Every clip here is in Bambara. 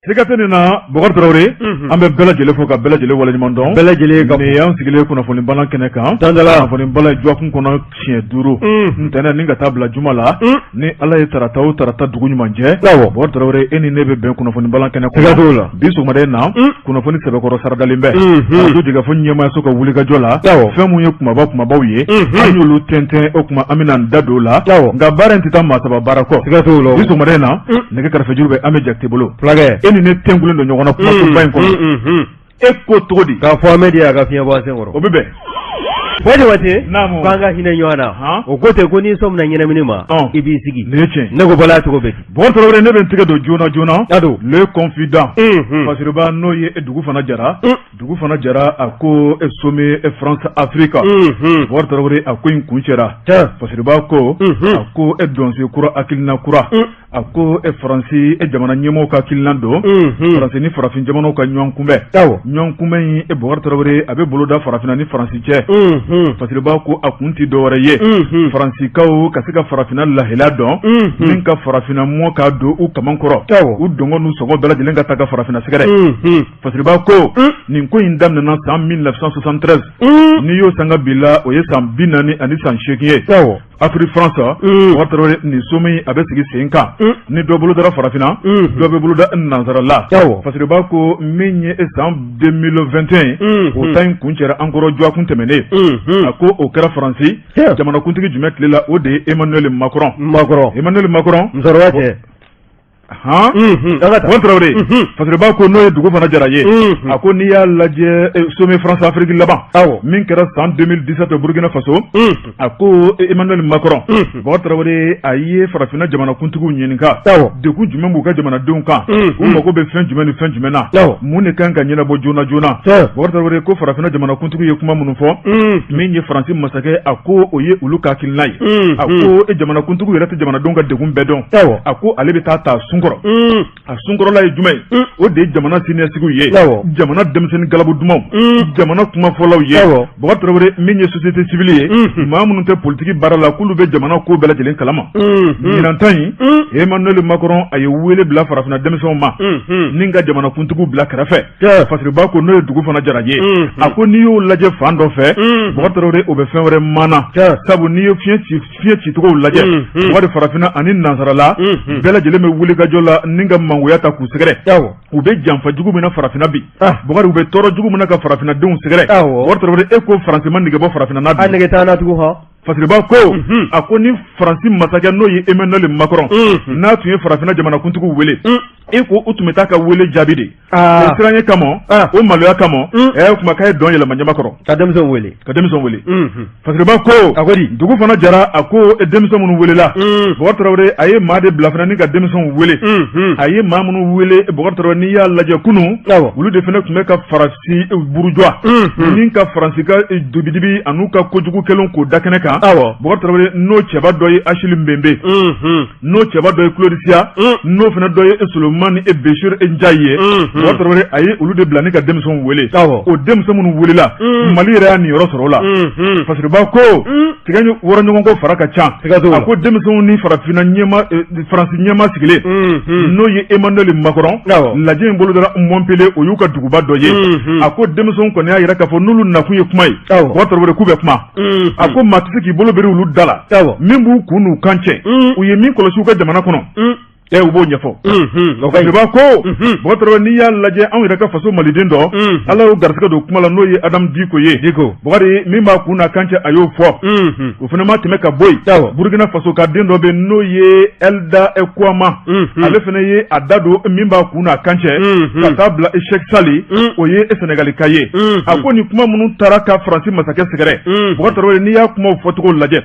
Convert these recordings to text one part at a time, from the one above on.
Sikateni na Bokar Traoré an bɛ bɛɛ lajɛlen fo ka bɛɛ lajɛlen waleɲuman dɔn bɛɛ lajɛlen ka ni y'an sigilen kunnafoni balan kɛnɛ kan kunnafoni balan jɔkun kɔnɔ siɲɛ 5 ntɛnɛn ni ka taa bila juma la ni Ala ye tarata o tarata dugu ɲuman jɛ Bokar Traoré e ni ne bɛ bɛn kunnafoni balan kɛnɛ kɔnɔ la bi sɔgɔmada na kunnafoni sɛbɛkɔrɔ saradalen bɛ radio Jekafo ɲɛmaayaso ka wulikajɔ la fɛn mun ye kumabaw ye an y'olu tɛntɛn o kuma an bɛna an da don la nka baara in tɛ taa maa saba baara kɔ bi sɔgɔmada na nɛgɛ kɛrɛfɛjuru bɛ an bɛ Jakite bolo e ni ne tɛnkulen don ɲɔgɔn na kuma in kɔnɔ e ko cogo di k'a fɔ Amedi a ka fiɲɛ bɔ a sen kɔrɔ o bɛ bɛn Wajawate k'an ka hinɛ ɲɔgɔn na o ko tɛ ko n'i sɔmina ɲɛnamini ma i b'i sigi nin ye tiɲɛ ne ko bala cogo bɛ Bokar Traoré ne bɛ n tɛgɛ don joona le confident Fasiriba n'o ye dugu fana jara a ko sommet France Afrique Bokar Traoré a ko in kun cɛra Fasiriba ko a ko dɔnse kura hakilina kura a ko Faransi jamana ɲɛmɔgɔw ka hakilina don Faransi ni farafin jamanaw ka ɲɔgɔn kunbɛn in Bokar Traoré a bɛ bolo da farafinna ni Faransi cɛ Fasiriba ko a kun ti dɔwɛrɛ ye Faransikaw ka se ka farafinna lahela dɔn min ka farafinna mɔ ka don u kaman kɔrɔ u dɔngɔ n'u sɔgɔ bɛɛ lajɛlen ka taa ka farafinna sɛgɛrɛ Fasiriba ko nin ko in daminɛna san 1973 n'i y'o sanga bi la o ye san 40 ani san 8 ye Afrique France Bokar Traoré nin sommet a bɛ sigi sen kan ni dɔ bolo dara farafinna dɔ bɛ bolo da nansara la Fasiriba ko min ye san 2021 o ta in kun cɛra an kɔrɔ jɔ kun tɛmɛnen a ko o kɛra Faransi jamanakuntigi jumɛn tile la o de ye Emmanuel Macron Bokar Traoré Fasiriba ko n'o ye dugu fana jara ye a ko n'i y'a lajɛ sommet France Afrique laban min kɛra san 2017 Burkina Faso a ko Emmanuel Macron Bokar Traoré a ye farafinna jamanakuntigiw ɲininka degun jumɛn b'u ka jamanadenw kan u mago bɛ fɛn jumɛn ni fɛn jumɛn na mun de kan ka ɲɛnabɔ joona Bokar Traoré ko farafinna jamanakuntigiw ye kuma minnu fɔ min ye Faransi masakɛ a ko o ye olu ka hakilina ye a ko jamanakuntigiw yɛrɛ tɛ jamanadenw ka degun bɛɛ dɔn a ko ale bɛ taa a sunkɔrɔla ye jumɛn o de ye jamana siniɲɛsigiw ye jamana denmisɛnnin galabu dumanw jamana kumafɔlaw ye Bokar Traoré min ye société civile ye maa minnu tɛ politiki baara la k'olu bɛ jamana ko bɛɛ lajɛlen kalama ɲinan in Emmanuel Macron a ye wele bila farafinna denmisɛnw ma ni ka jamanakuntigiw bila kɛrɛfɛ Fasiriba ko n'o ye dugu fana jara ye a ko n'i y'o lajɛ fan dɔ fɛ Bokar Traoré o bɛ fɛn wɛrɛ maana sabu n'i ye fiɲɛ cicogow lajɛ wari farafinna ani nansarala bɛɛ lajɛlen bɛ wuli jɔ la ni ka mangoya ta k'u sɛgɛrɛ u bɛ janfa jugu min na farafinna bi Bokar u bɛ tɔɔrɔ jugu min na ka farafinna denw sɛgɛrɛ Bokar Traoré e ko Faransi ma nege bɔ farafinna na bi a nege t'an na tugun Fasiriba ko a ko ni Faransi masakɛ n'o ye Emmanuel Macron n'a tun ye farafinna jamanakuntigiw wele e ko u tun bɛ taa ka wele jaabi de o siranye kama o maloya kama kuma k'a ye dɔn yɛlɛma ɲamakɔrɔ ka denmisɛnw wele Fasiriba ko a ko di dugu fana jara a ko denmisɛn minnu welela Bokar Traoré a ye maa de bila fana ni ka denmisɛnw wele a ye maa minnu wele Bokar Traoré n'i y'a lajɛ kunun olu de fana tun bɛ ka Faransi burujwa ni ka Faransi ka dubidibi an'u ka kojugu kɛlen k'o da kɛnɛ kan Bokar Traoré n'o cɛba dɔ ye Achille Mbembe n'o cɛba dɔ ye Claude Sia n'o fana dɔ ye Solomani Bechir Ndiaye ye Bokar Traoré a ye olu de bila ni ka denmisɛnw wele o denmisɛn minnu welela Mali yɛrɛ y'a niyɔrɔ sɔrɔ o la Fasiriba ko tigɛ wɔrɔ ɲɔgɔn ko fara ka ca a ko denmisɛnw ni farafinna Faransi ɲɛma sigilen n'o ye Emmanuel Macron lajɛ in bolo dara Montpellier o y'u ka duguba dɔ ye a ko denmisɛnw kɔni y'a yira k'a fɔ n'olu nakun ye kuma ye Bokar Traoré k'u bɛ kuma a ko maa tɛ se k'i bolo beri olu da la min b'u kun n'u kan cɛ u ye min kɔlɔsi u ka jamana kɔnɔ u b'o ɲɛfɔ Fasiriba ko Bokar Traoré n'i y'a lajɛ anw yɛrɛ ka faso maliden dɔ Ala y'o garisɛgɛ don kuma la n'o ye Adam Diko ye Bokar min b'a kun n'a kan cɛ a y'o fɔ o fana ma tɛmɛ ka bɔ yen Burkina Faso ka den dɔ bɛ n'o ye Elda Kwama ale fana ye a da don min b'a kun n'a kan cɛ ka taa bila Cheikh Sali o ye Senegalika ye a ko ni kuma minnu taara ka Faransi masakɛ sɛgɛrɛ Bokar Traoré n'i y'a kumaw fɔcogo lajɛ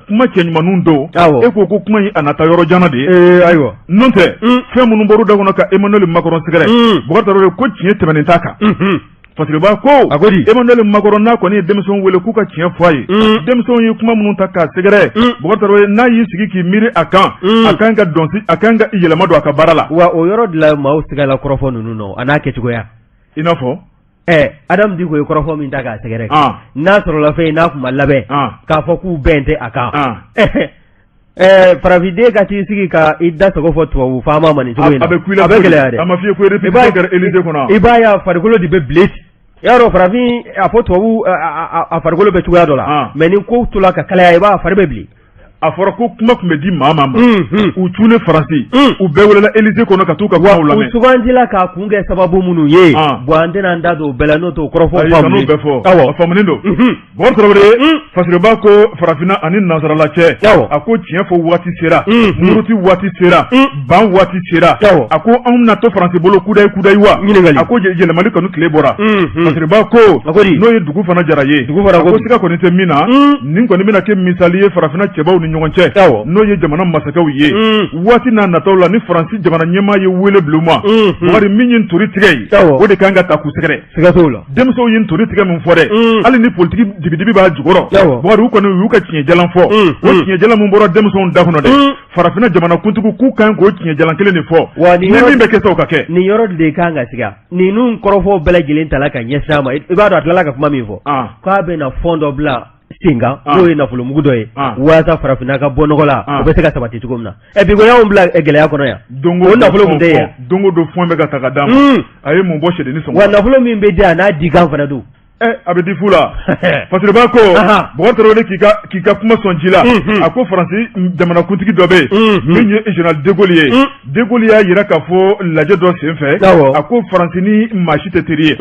kuma cɛɲumanninw don e ko kuma in a nata yɔrɔ janna de ye ayiwa n'o tɛ fɛn minnu bɔr'u da kɔnɔ ka Emmanuel Macron sɛgɛrɛ Bokar Traoré ko tiɲɛ tɛmɛnen t'a kan Fasiriba ko Emmanuel Macron n'a kɔni ye denmisɛnw wele k'u ka tiɲɛ fɔ a ye denmisɛnw ye kuma minnu ta k'a sɛgɛrɛ Bokar Traoré n'a y'i sigi k'i miiri a kan a kan ka yɛlɛma don a ka baara la wa o yɔrɔ de la maaw sɛgɛla kɔrɔfɔ ninnu nɔ a n'a kɛcogoya i n'a fɔ Adam Diko ye kɔrɔfɔ min ta k'a sɛgɛrɛ n'a sɔrɔla fɛn n'a kuma labɛn k'a fɔ k'u bɛn tɛ a kan Farafide ka t'i sigi ka i da sago fɔ tubabu faama ma nin cogo in na. A bɛ gɛlɛya dɛ. A ma f'i ye ko répétition Élysée kɔnɔ. I b'a ye a farikolo de bɛ bilen. Y'a dɔn farafin a fɔ tubabu a farikolo bɛ cogoya dɔ la. Mais ni ko tola ka kalaya i b'a fari bɛ bilen. A fɔra ko kuma tun bɛ di maa ma u tuunen Faransi u bɛɛ welela Élysée kɔnɔ ka t'u ka kumaw lamɛn. U sugandila k'a kun kɛ sababu minnu ye bon an tɛna an da don o bɛɛ la n'o t'o kɔrɔfɔ faamu ye. Bɛɛ fɔ a faamunen don. Bɔn Tarawele Fasiriba ko farafinna ani nansarala cɛ a ko tiɲɛ fɔ waati sera muruti waati sera ban waati sera a ko anw na to Faransi bolo kudayi wa a ko yɛlɛmali kɔni tile bɔra Fasiriba ko n'o ye dugu fana jara ye a ko siga kɔni tɛ min na nin kɔni bɛna kɛ misali ye farafinna cɛbaw ni ɲɔgɔn cɛ n'o ye jamana masakɛw ye waati n'a nataw la ni Faransi jamana ɲɛmaa ye wele buluma wari min ye ntori tigɛ ye o de kan ka ta k'u sɛgɛrɛ siga t'o la denmisɛnw ye ntori tigɛ min fɔ dɛ hali ni politiki dibidibi b'a jukɔrɔ Bakari u kɔni u y'u ka tiɲɛjalan fɔ o tiɲɛjalan min bɔra denmisɛnw da kɔnɔ dɛ farafinna jamana kuntigiw k'u kan k'o tiɲɛjalan kelen de fɔ ni min bɛ kɛ sa o ka kɛ nin yɔrɔ de kan ka siga ninnu kɔrɔfɔw bɛɛ lajɛlen tala ka ɲɛsin a ma i b'a dɔn a tilala ka kuma min fɔ k'a bɛna fɔn dɔ bila senga n'o ye nafolo mugu dɔ ye waasa farafinna ka bɔ nɔgɔ la o bɛ se ka sabati cogo min na bi ko y'anw bila gɛlɛya kɔnɔ yan o nafolo min tɛ yan don o don fɔn bɛ ka ta ka d'a ma a ye mun bɔ sɛdenni sɔngɔ wa nafolo min bɛ di a n'a di kan fana don a bɛ di fu la Fasiriba ko Bakari Tarawele k'i ka kuma sɔn ji la a ko Faransi jamanakuntigi dɔ bɛ yen min ye général de Gaulle ye de Gaulle y'a jira k'a fɔ lajɛ dɔ sen fɛ a ko Faransi ni maa si tɛ teri ye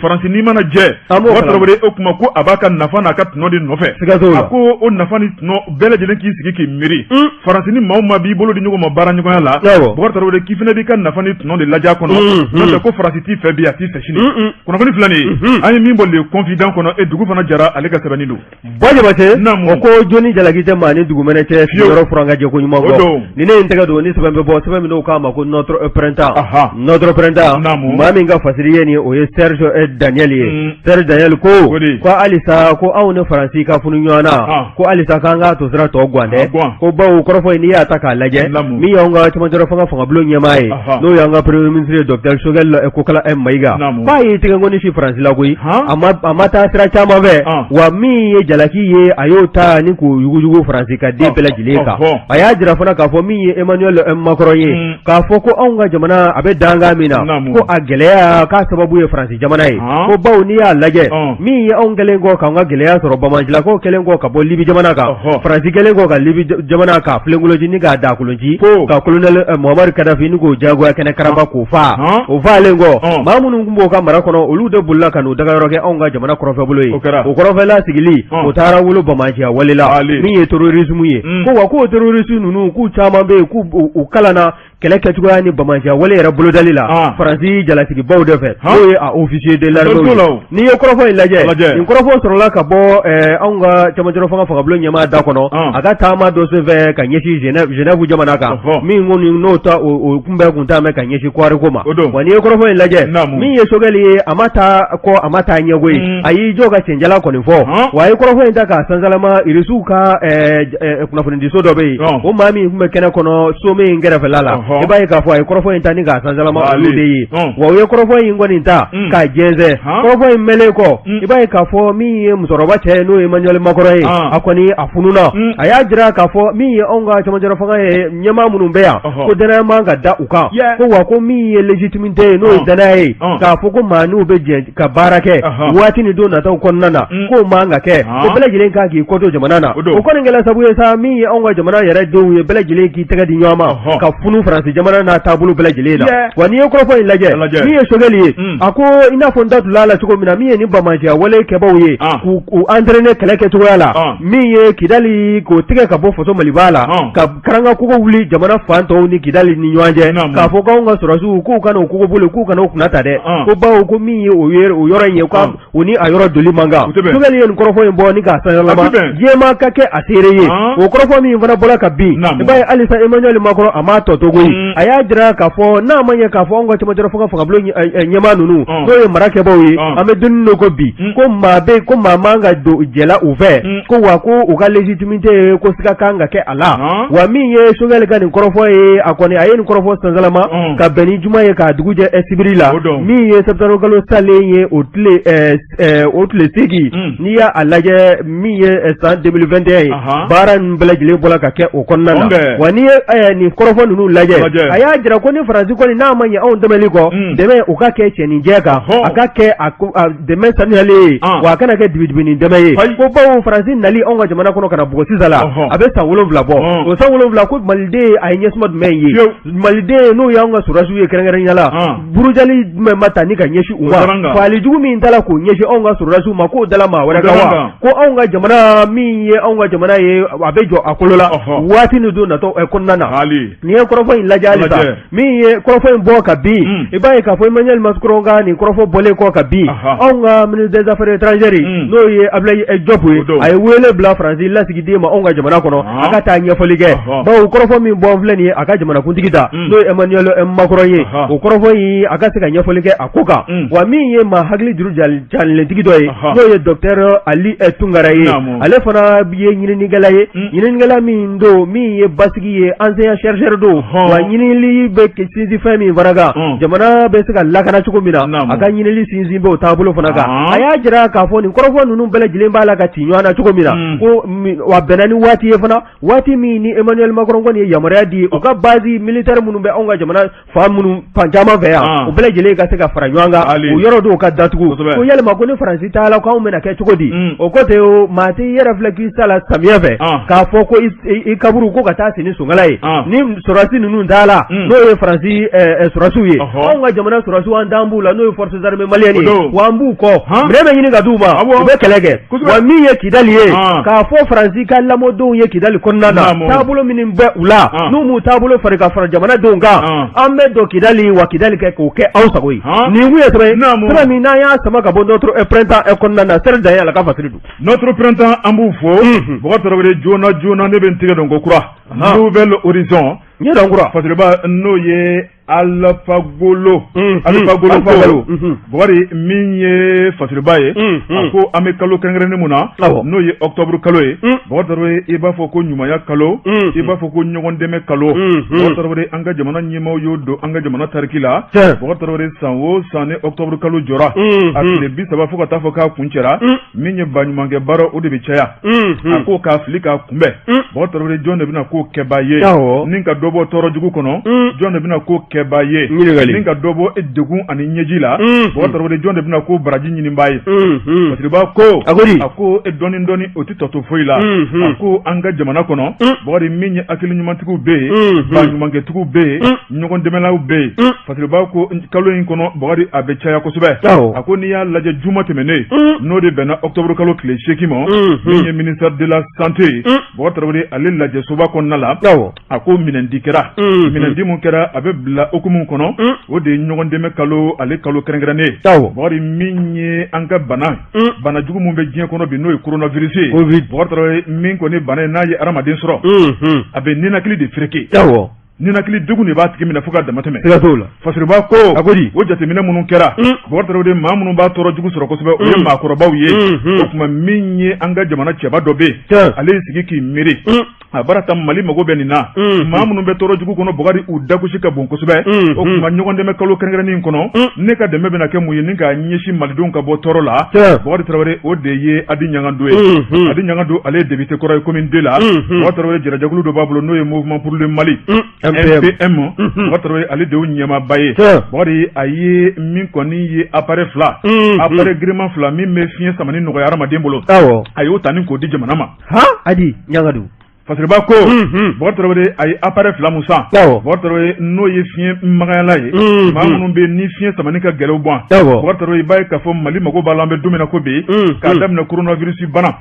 Faransi n'i mana jɛ Bakari Tarawele o kuma ko a b'a ka nafa n'a ka tɔnɔ de nɔfɛ a ko o nafa ni tɔnɔ bɛɛ lajɛlen k'i sigi k'i miiri Faransi ni maa o maa b'i bolo di ɲɔgɔn ma baara ɲɔgɔnya la Bakari Tarawele k'i fana b'i ka nafa ni tɔnɔ de lajɛ a kɔnɔ n'o tɛ ko Faransi t'i fɛ bi a t'i fɛ sini kunnafoni filɛ nin ye an ye min le confident kɔnɔ e dugu fana jara ale ka sɛbɛnni don Bajabate o ko joni jalaki tɛ maa ni dugumɛnɛ cɛ yɔrɔ furanka jɛ ko ɲuman kɔ ni ne ye n tɛgɛ don ni sɛbɛn bɛ bɔ sɛbɛn min k'a ma ko notre printemps maa min ka fasiri ye nin o ye Serge Daniel ye Serge Daniel ko halisa ko anw ni Faransi ka funu ɲɔgɔn na ko halisa k'an k'a to sira tɔ gan dɛ ko bawo kɔrɔfɔ in n'i y'a ta k'a lajɛ min y'anw ka cɛmancɛ fanga fangabulon ɲɛmaa ye n'o y'an ka premier ministre docteur Choguel Kokala Mayiga k'a y'i tɛgɛ nkɔni si Faransi la koyi a ma taa sira caman fɛ wa min ye jalaki ye a y'o ta ni k'o yuguyugu Faransi ka den bɛɛ lajɛlen kan a y'a jira fana k'a fɔ min ye Emmanuel Macron ye k'a fɔ ko anw ka jamana a bɛ dangan min na ko a gɛlɛya k'a sababu ye Faransi jamana ye ko bawo n'i y'a lajɛ min ye anw kɛlen kɔ k'an ka gɛlɛya sɔrɔ Bamajilakaw kɛlen kɔ ka bɔ Libi jamana kan Faransi kɛlen kɔ ka Libi jamana k'a filenkolonci ni k'a da kolonci ka colonel Muammar Kadhafi ni k'o jagoya kɛnɛ karaba k'o faa o faalen kɔ maa minnu tun b'o ka mara kɔnɔ olu de bolila ka n'u dagayɔrɔ kɛ anw ka jamana kɔrɔfɛ bolo ye o kɔrɔfɛla sigili o taara wolo Bamajiya wale la min ye terrorisme ye ko wa k'o terrorisme ninnu k'u caman bɛ yen k'u kalanna kɛlɛ kɛcogoya ni Bamajiya wale yɛrɛ bolodali la Faransi jalatigibaw de fɛ n'o ye a officier de l'armée n'i ye kɔrɔfɔ in lajɛ nin kɔrɔfɔ sɔrɔla ka bɔ anw ka cɛmancɛ fanga fangabulon ɲɛmaa da kɔnɔ a ka taama dɔ senfɛ ka ɲɛsin Genève jamana kan min kɔni n'o ta o kunbɛn kun t'a mɛn ka ɲɛsin kɔɔriko ma wa n'i ye kɔrɔfɔ in lajɛ min ye Choguel ye a ma taa kɔ a ma taa ɲɛgo ye a y'i jɔ ka cɛnjala kɔni fɔ wa a ye kɔrɔfɔ in ta k'a sansalama irisiw ka kunnafonidiso dɔ bɛ yen o maa min tun bɛ kɛnɛ kɔnɔ some in kɛrɛfɛla la i b'a ye k'a fɔ a ye kɔrɔfɔ in ta ni k'a sansalama olu de ye wa u ye kɔrɔfɔ in kɔni ta k'a jɛnsɛn kɔrɔfɔ in mɛnlen kɔ i b'a ye k'a fɔ min ye musokɔrɔba cɛ ye n'o ye Emmanuel Macron ye a kɔni a fununa a y'a jira k'a fɔ min ye anw ka cɛmancɛ fanga ye ɲɛmaa minnu bɛ yan ko danaya man ka da u kan ko wa ko min ye légitimité ye n'o ye danaya ye k'a fɔ ko maa n'u bɛ jɛ ka baara kɛ waati ni don nataw kɔnɔna na k'o man ka kɛ ko bɛɛ lajɛlen kan k'i kɔto jamana na o kɔni kɛla sabu ye sa min ye anw ka jamana yɛrɛ denw ye bɛɛ lajɛlen k'i tɛgɛ di ɲɔgɔn ma ka funu Faransi jamana n'a taabolo bɛɛ lajɛlen na wa n'i ye kɔrɔfɔ in lajɛ min ye Choguel ye a ko i n'a fɔ n da tula la cogo min na min ye ni Bamajiya wale kɛbaw ye k'u entraîner kɛlɛ kɛcogoya la min ye Kidali k'o tigɛ ka bɔ faso Maliba la ka karanga kogo wuli jamana fan tɔw ni Kidali ni ɲɔgɔn cɛ k'a fɔ k'anw ka sɔrɔsiw k'u kana o kogo boli k'u kana o kunna ta dɛ ko bawo ko min ye o yɔrɔ in ye o ni a yɔrɔ doli man kan Choguel ye nin kɔrɔfɔ in bɔ ni k'a sansalama jɛma ka kɛ a seere ye o kɔrɔfɔ min fana bɔra ka bin i b'a ye halisa Emmanuel Macron a m'a tɔ togo a y'a jira k'a fɔ n'a ma ɲɛ k'a fɔ anw ka cɛmancɛ fanga fangabolo ɲɛmaa ninnu n'o ye mara kɛbaaw ye an bɛ donnin dɔ ko bi ko maa bɛ ko maa man ka don jɛla u fɛ ko wa ko u ka légitimité ye ko siga kan ka kɛ a la wa min ye Sogɛli ka nin kɔrɔfɔ ye a kɔni a ye nin kɔrɔfɔ sansalama ka bɛn ni juma ye k'a dugu jɛ sibiri la min ye septembre kalo salen ye o tile 8 n'i y'a lajɛ min ye san 2021 ye baara ninnu bɛɛ lajɛlen bɔra ka kɛ o kɔnɔna na wa n'i ye nin kɔrɔfɔ ninnu lajɛ a y'a jira ko ni Faransi kɔni n'a ma ɲɛ anw dɛmɛli kɔ dɛmɛ u ka kɛ cɛninjɛ kan a ka kɛ dɛmɛ sanuyalen ye wa a kana kɛ dibidibinin dɛmɛ ye ko bawo Faransi nali anw ka jamana kɔnɔ ka na bugɔ sisan la a bɛ san 7 bɔ o san 7 ko Maliden a ye ɲɛsuma jumɛn ye Maliden n'o y'anw ka sɔrɔdasiw ye kɛrɛnkɛrɛnnenya la burujali jumɛn ma ta ni ka ɲɛsin u ma faali jugu min tala k'o ɲɛsin anw ka sɔrɔdasiw ma k'o dala maa wɛrɛ kan wa ko anw ka jamana min ye anw ka jamana ye a bɛ jɔ a kolo la waati ni don natɔ kɔnɔna na nin ye kɔrɔfɔ in lajɛ halisa min ye kɔrɔfɔ in bɔ ka bin i b'a ye k'a fɔ Emmanuel Macron ka nin kɔrɔfɔ bɔlen kɔ ka bin anw ka ministre des affaires étrangères n'o ye Abdoulaye Diop ye a ye wele bila Faransi lasigiden ma anw ka jamana kɔnɔ a ka taa ɲɛfɔli kɛ bawo kɔrɔfɔ min bɔ filɛ nin ye a ka jamanakuntigi ta n'o ye Emmanuel Macron ye o kɔrɔfɔ in a ka se ka ɲɛfɔli kɛ a ko kan wa min ye maa hakili juru jalenitigi dɔ ye n'o ye docteur Ali Tunkara ye ale fana ye ɲininikɛla ye ɲininikɛla min don min ye basigi ye enseignant chercheur don wa ɲinili bɛ sinsin fɛn min fana kan jamana bɛ se ka lakana cogo min na a ka ɲinili sinsin bɛ o taabolo fana kan a y'a jira k'a fɔ nin kɔrɔfɔ ninnu bɛɛ lajɛlen b'a la ka ci ɲɔgɔn na cogo min na ko wa bɛnna ni waati ye fana waati min ni Emmanuel Macron kɔni ye yamaruya di u ka base militaire minnu bɛ anw ka jamana fan minnu fan caman fɛ yan u bɛɛ lajɛlen ka se ka fara ɲɔgɔn kan o yɔrɔ dɔw ka datugu ko yalima ko ni Faransi t'a la k'anw bɛna kɛ cogo di o ko tɛ o maa tɛ i yɛrɛ filɛ k'i sa la samiyɛ fɛ k'a fɔ ko i kaburu ko ka taa si ni sonkala ye ni sɔrɔdasi ninnu t'a la n'o ye Faransi sɔrɔdasiw ye anw ka jamana sɔrɔdasiw an t'an b'u la n'o ye forces armées maliennes ye wa an b'u kɔ minɛ bɛ ɲini ka d'u ma u bɛ kɛlɛ kɛ wa min ye Kidali ye k'a fɔ Faransi ka lamɔdenw ye Kidali kɔnɔna na taabolo minnu bɛ u la n'u m'u taabolo fari ka fara jamanadenw kan an bɛ don Kidali wa Kidali kɛ k'o kɛ aw sago ye nin kun ye sɛbɛn min n'an y'a sama ka bɔ notre printemps kɔnɔna na sɛri dan ye ala ka fasiri don notre printemps an b'u fo Bɔkɔ Tarawele joona ne bɛ n tigɛ dɔn ko kura nouvelle horizon n ye dɔn kura fasiriba n'o ye Alpha Golo Bɔkari min ye fasiriba ye a ko an bɛ kalo kɛrɛnkɛrɛnnen mun na n'o ye octobre kalo ye Bɔkɔ Tarawele i b'a fɔ ko ɲumanya kalo i b'a fɔ ko ɲɔgɔn dɛmɛ kalo Bɔkɔ Tarawele an ka jamana ɲɛmaaw y'o don an ka jamana tariki la Bɔkɔ Tarawele san o san ni octobre kalo jɔra a tile 30 fo ka taa fɔ k'a kun cɛra min ye baɲumankɛ baara o de bɛ caya a ko k'a fili k'a kunbɛn Bɔkɔ Tarawele jɔn de bɛna ko kɛbaa ye ni ka dɔ bɔ tɔɔrɔ jugu kɔnɔ jɔn de bɛna ko kɛbaa ye ni ka dɔ bɔ degun ani ɲɛji la Bɔkɔ Tarawele jɔn de bɛna ko baraji ɲinibaa ye fasiriba ko a ko dɔɔni o tɛ tɔ to foyi la a ko an ka jamana kɔnɔ Bɔkari min ye hakili ɲumantigiw bɛ yen baɲumankɛtigiw bɛ yen ɲɔgɔn dɛmɛlaw bɛ yen fasiriba ko kalo in kɔnɔ Bɔkari a bɛ caya kosɛbɛ a ko n'i y'a lajɛ juma tɛmɛnen n'o de bɛnna octobre kalo tile 8 ma min ye ministère de la santé Bɔkɔ Tarawele ale lajɛsoba kɔnɔna la a ko minɛndi kɛra minɛndi mun kɛra a bɛ bila hukumu kɔnɔ o de ye ɲɔgɔn dɛmɛ kalo ale kalo kɛrɛnkɛrɛnnen Bɔkari min ye an ka bana jugu mun bɛ diɲɛ kɔnɔ bi n'o ye coronavirus ye Bɔkɔ Tarawele min kɔni bana ye n'a ye hadamaden sɔrɔ a bɛ ninakili de fereke ninakili degun de b'a tigi minɛ fo ka dama tɛmɛ fasiriba ko o jateminɛ minnu kɛra Bɔkɔ Tarawele maa minnu b'a tɔɔrɔ jugu sɔrɔ kosɛbɛ o ye maakɔrɔbaw ye o tuma min ye an ka jamana cɛba dɔ bɛ yen ale y'i sigi k'i miiri a baara ta Mali mago bɛ nin na maa minnu bɛ tɔɔrɔ jugu kɔnɔ Bɔkari u dagosi ka bon kosɛbɛ o tuma ɲɔgɔn dɛmɛ kalo kɛrɛnkɛrɛnnen kɔnɔ ne ka dɛmɛ bɛna kɛ mun ye ni k'a ɲɛsin malidenw ka bɔ tɔɔrɔ la Bɔkari Tarawele o de ye Adi Ɲangando ye Adi Ɲangando ale ye député kɔrɔ ye commune 2 la Bɔkari Tarawele jɛrɛjɛkulu dɔ b'a bolo n'o ye mouvement pour le Mali MPM Bɔkari Tarawele ale de y'o ɲɛmaaba ye Bɔkari a ye min kɔni ye appareil 2 appareil giriman 2 min bɛ fiɲɛ samani nɔgɔya hadamaden bolo a y'o ta ni k'o di jamana ma Adi Ɲangando fasiriba ko Bɔkari Tarawele a ye appareil 2 mun san Bɔkari Tarawele n'o ye fiɲɛ magayala ye maa minnu bɛ ni fiɲɛ samani ka gɛlɛw bɔ Bɔkari Tarawele i b'a ye k'a fɔ Mali mago b'a la an bɛ don min na ko bi k'a daminɛ coronavirus bana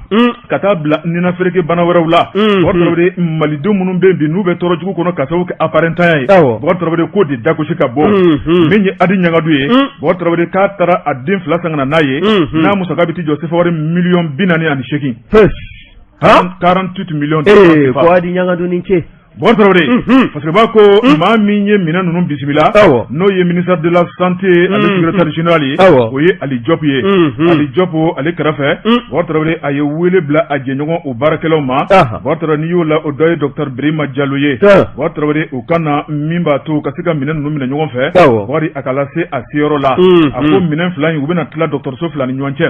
ka taa bila ninafɛrɛke bana wɛrɛw la Bɔkari Tarawele malidenw minnu bɛ bi n'u bɛ tɔɔrɔ jugu kɔnɔ ka sababu kɛ appareil ntanya ye Bɔkari Tarawele k'o de dagosi ka bɔ min ye Adi Ɲangando ye Bɔkari Tarawele k'a taara a den 2 san ka na n'a ye n'a musaka bɛ ti jɔ sefa wari miliyɔn 48 48 millions ko Adi Ɲangando ni ce Bon Traoré parce que b'a ko maa min ye minɛn ninnu bisimila n'o ye ministère de la santé ale secrétaire général ye o ye Ali Diop ye Ali Diop ale kɛrɛfɛ Bon Traoré a ye wele bila a jɛɲɔgɔn o baarakɛlaw ma Bon Traoré n'i y'o la o dɔ ye docteur Birima Diallo ye Bon Traoré o ka na min b'a to ka se ka minɛn ninnu minɛ ɲɔgɔn fɛ wari a ka lase a seyɔrɔ la a ko minɛn fila in u bɛna tila dɔgɔtɔrɔso fila ni ɲɔgɔn cɛ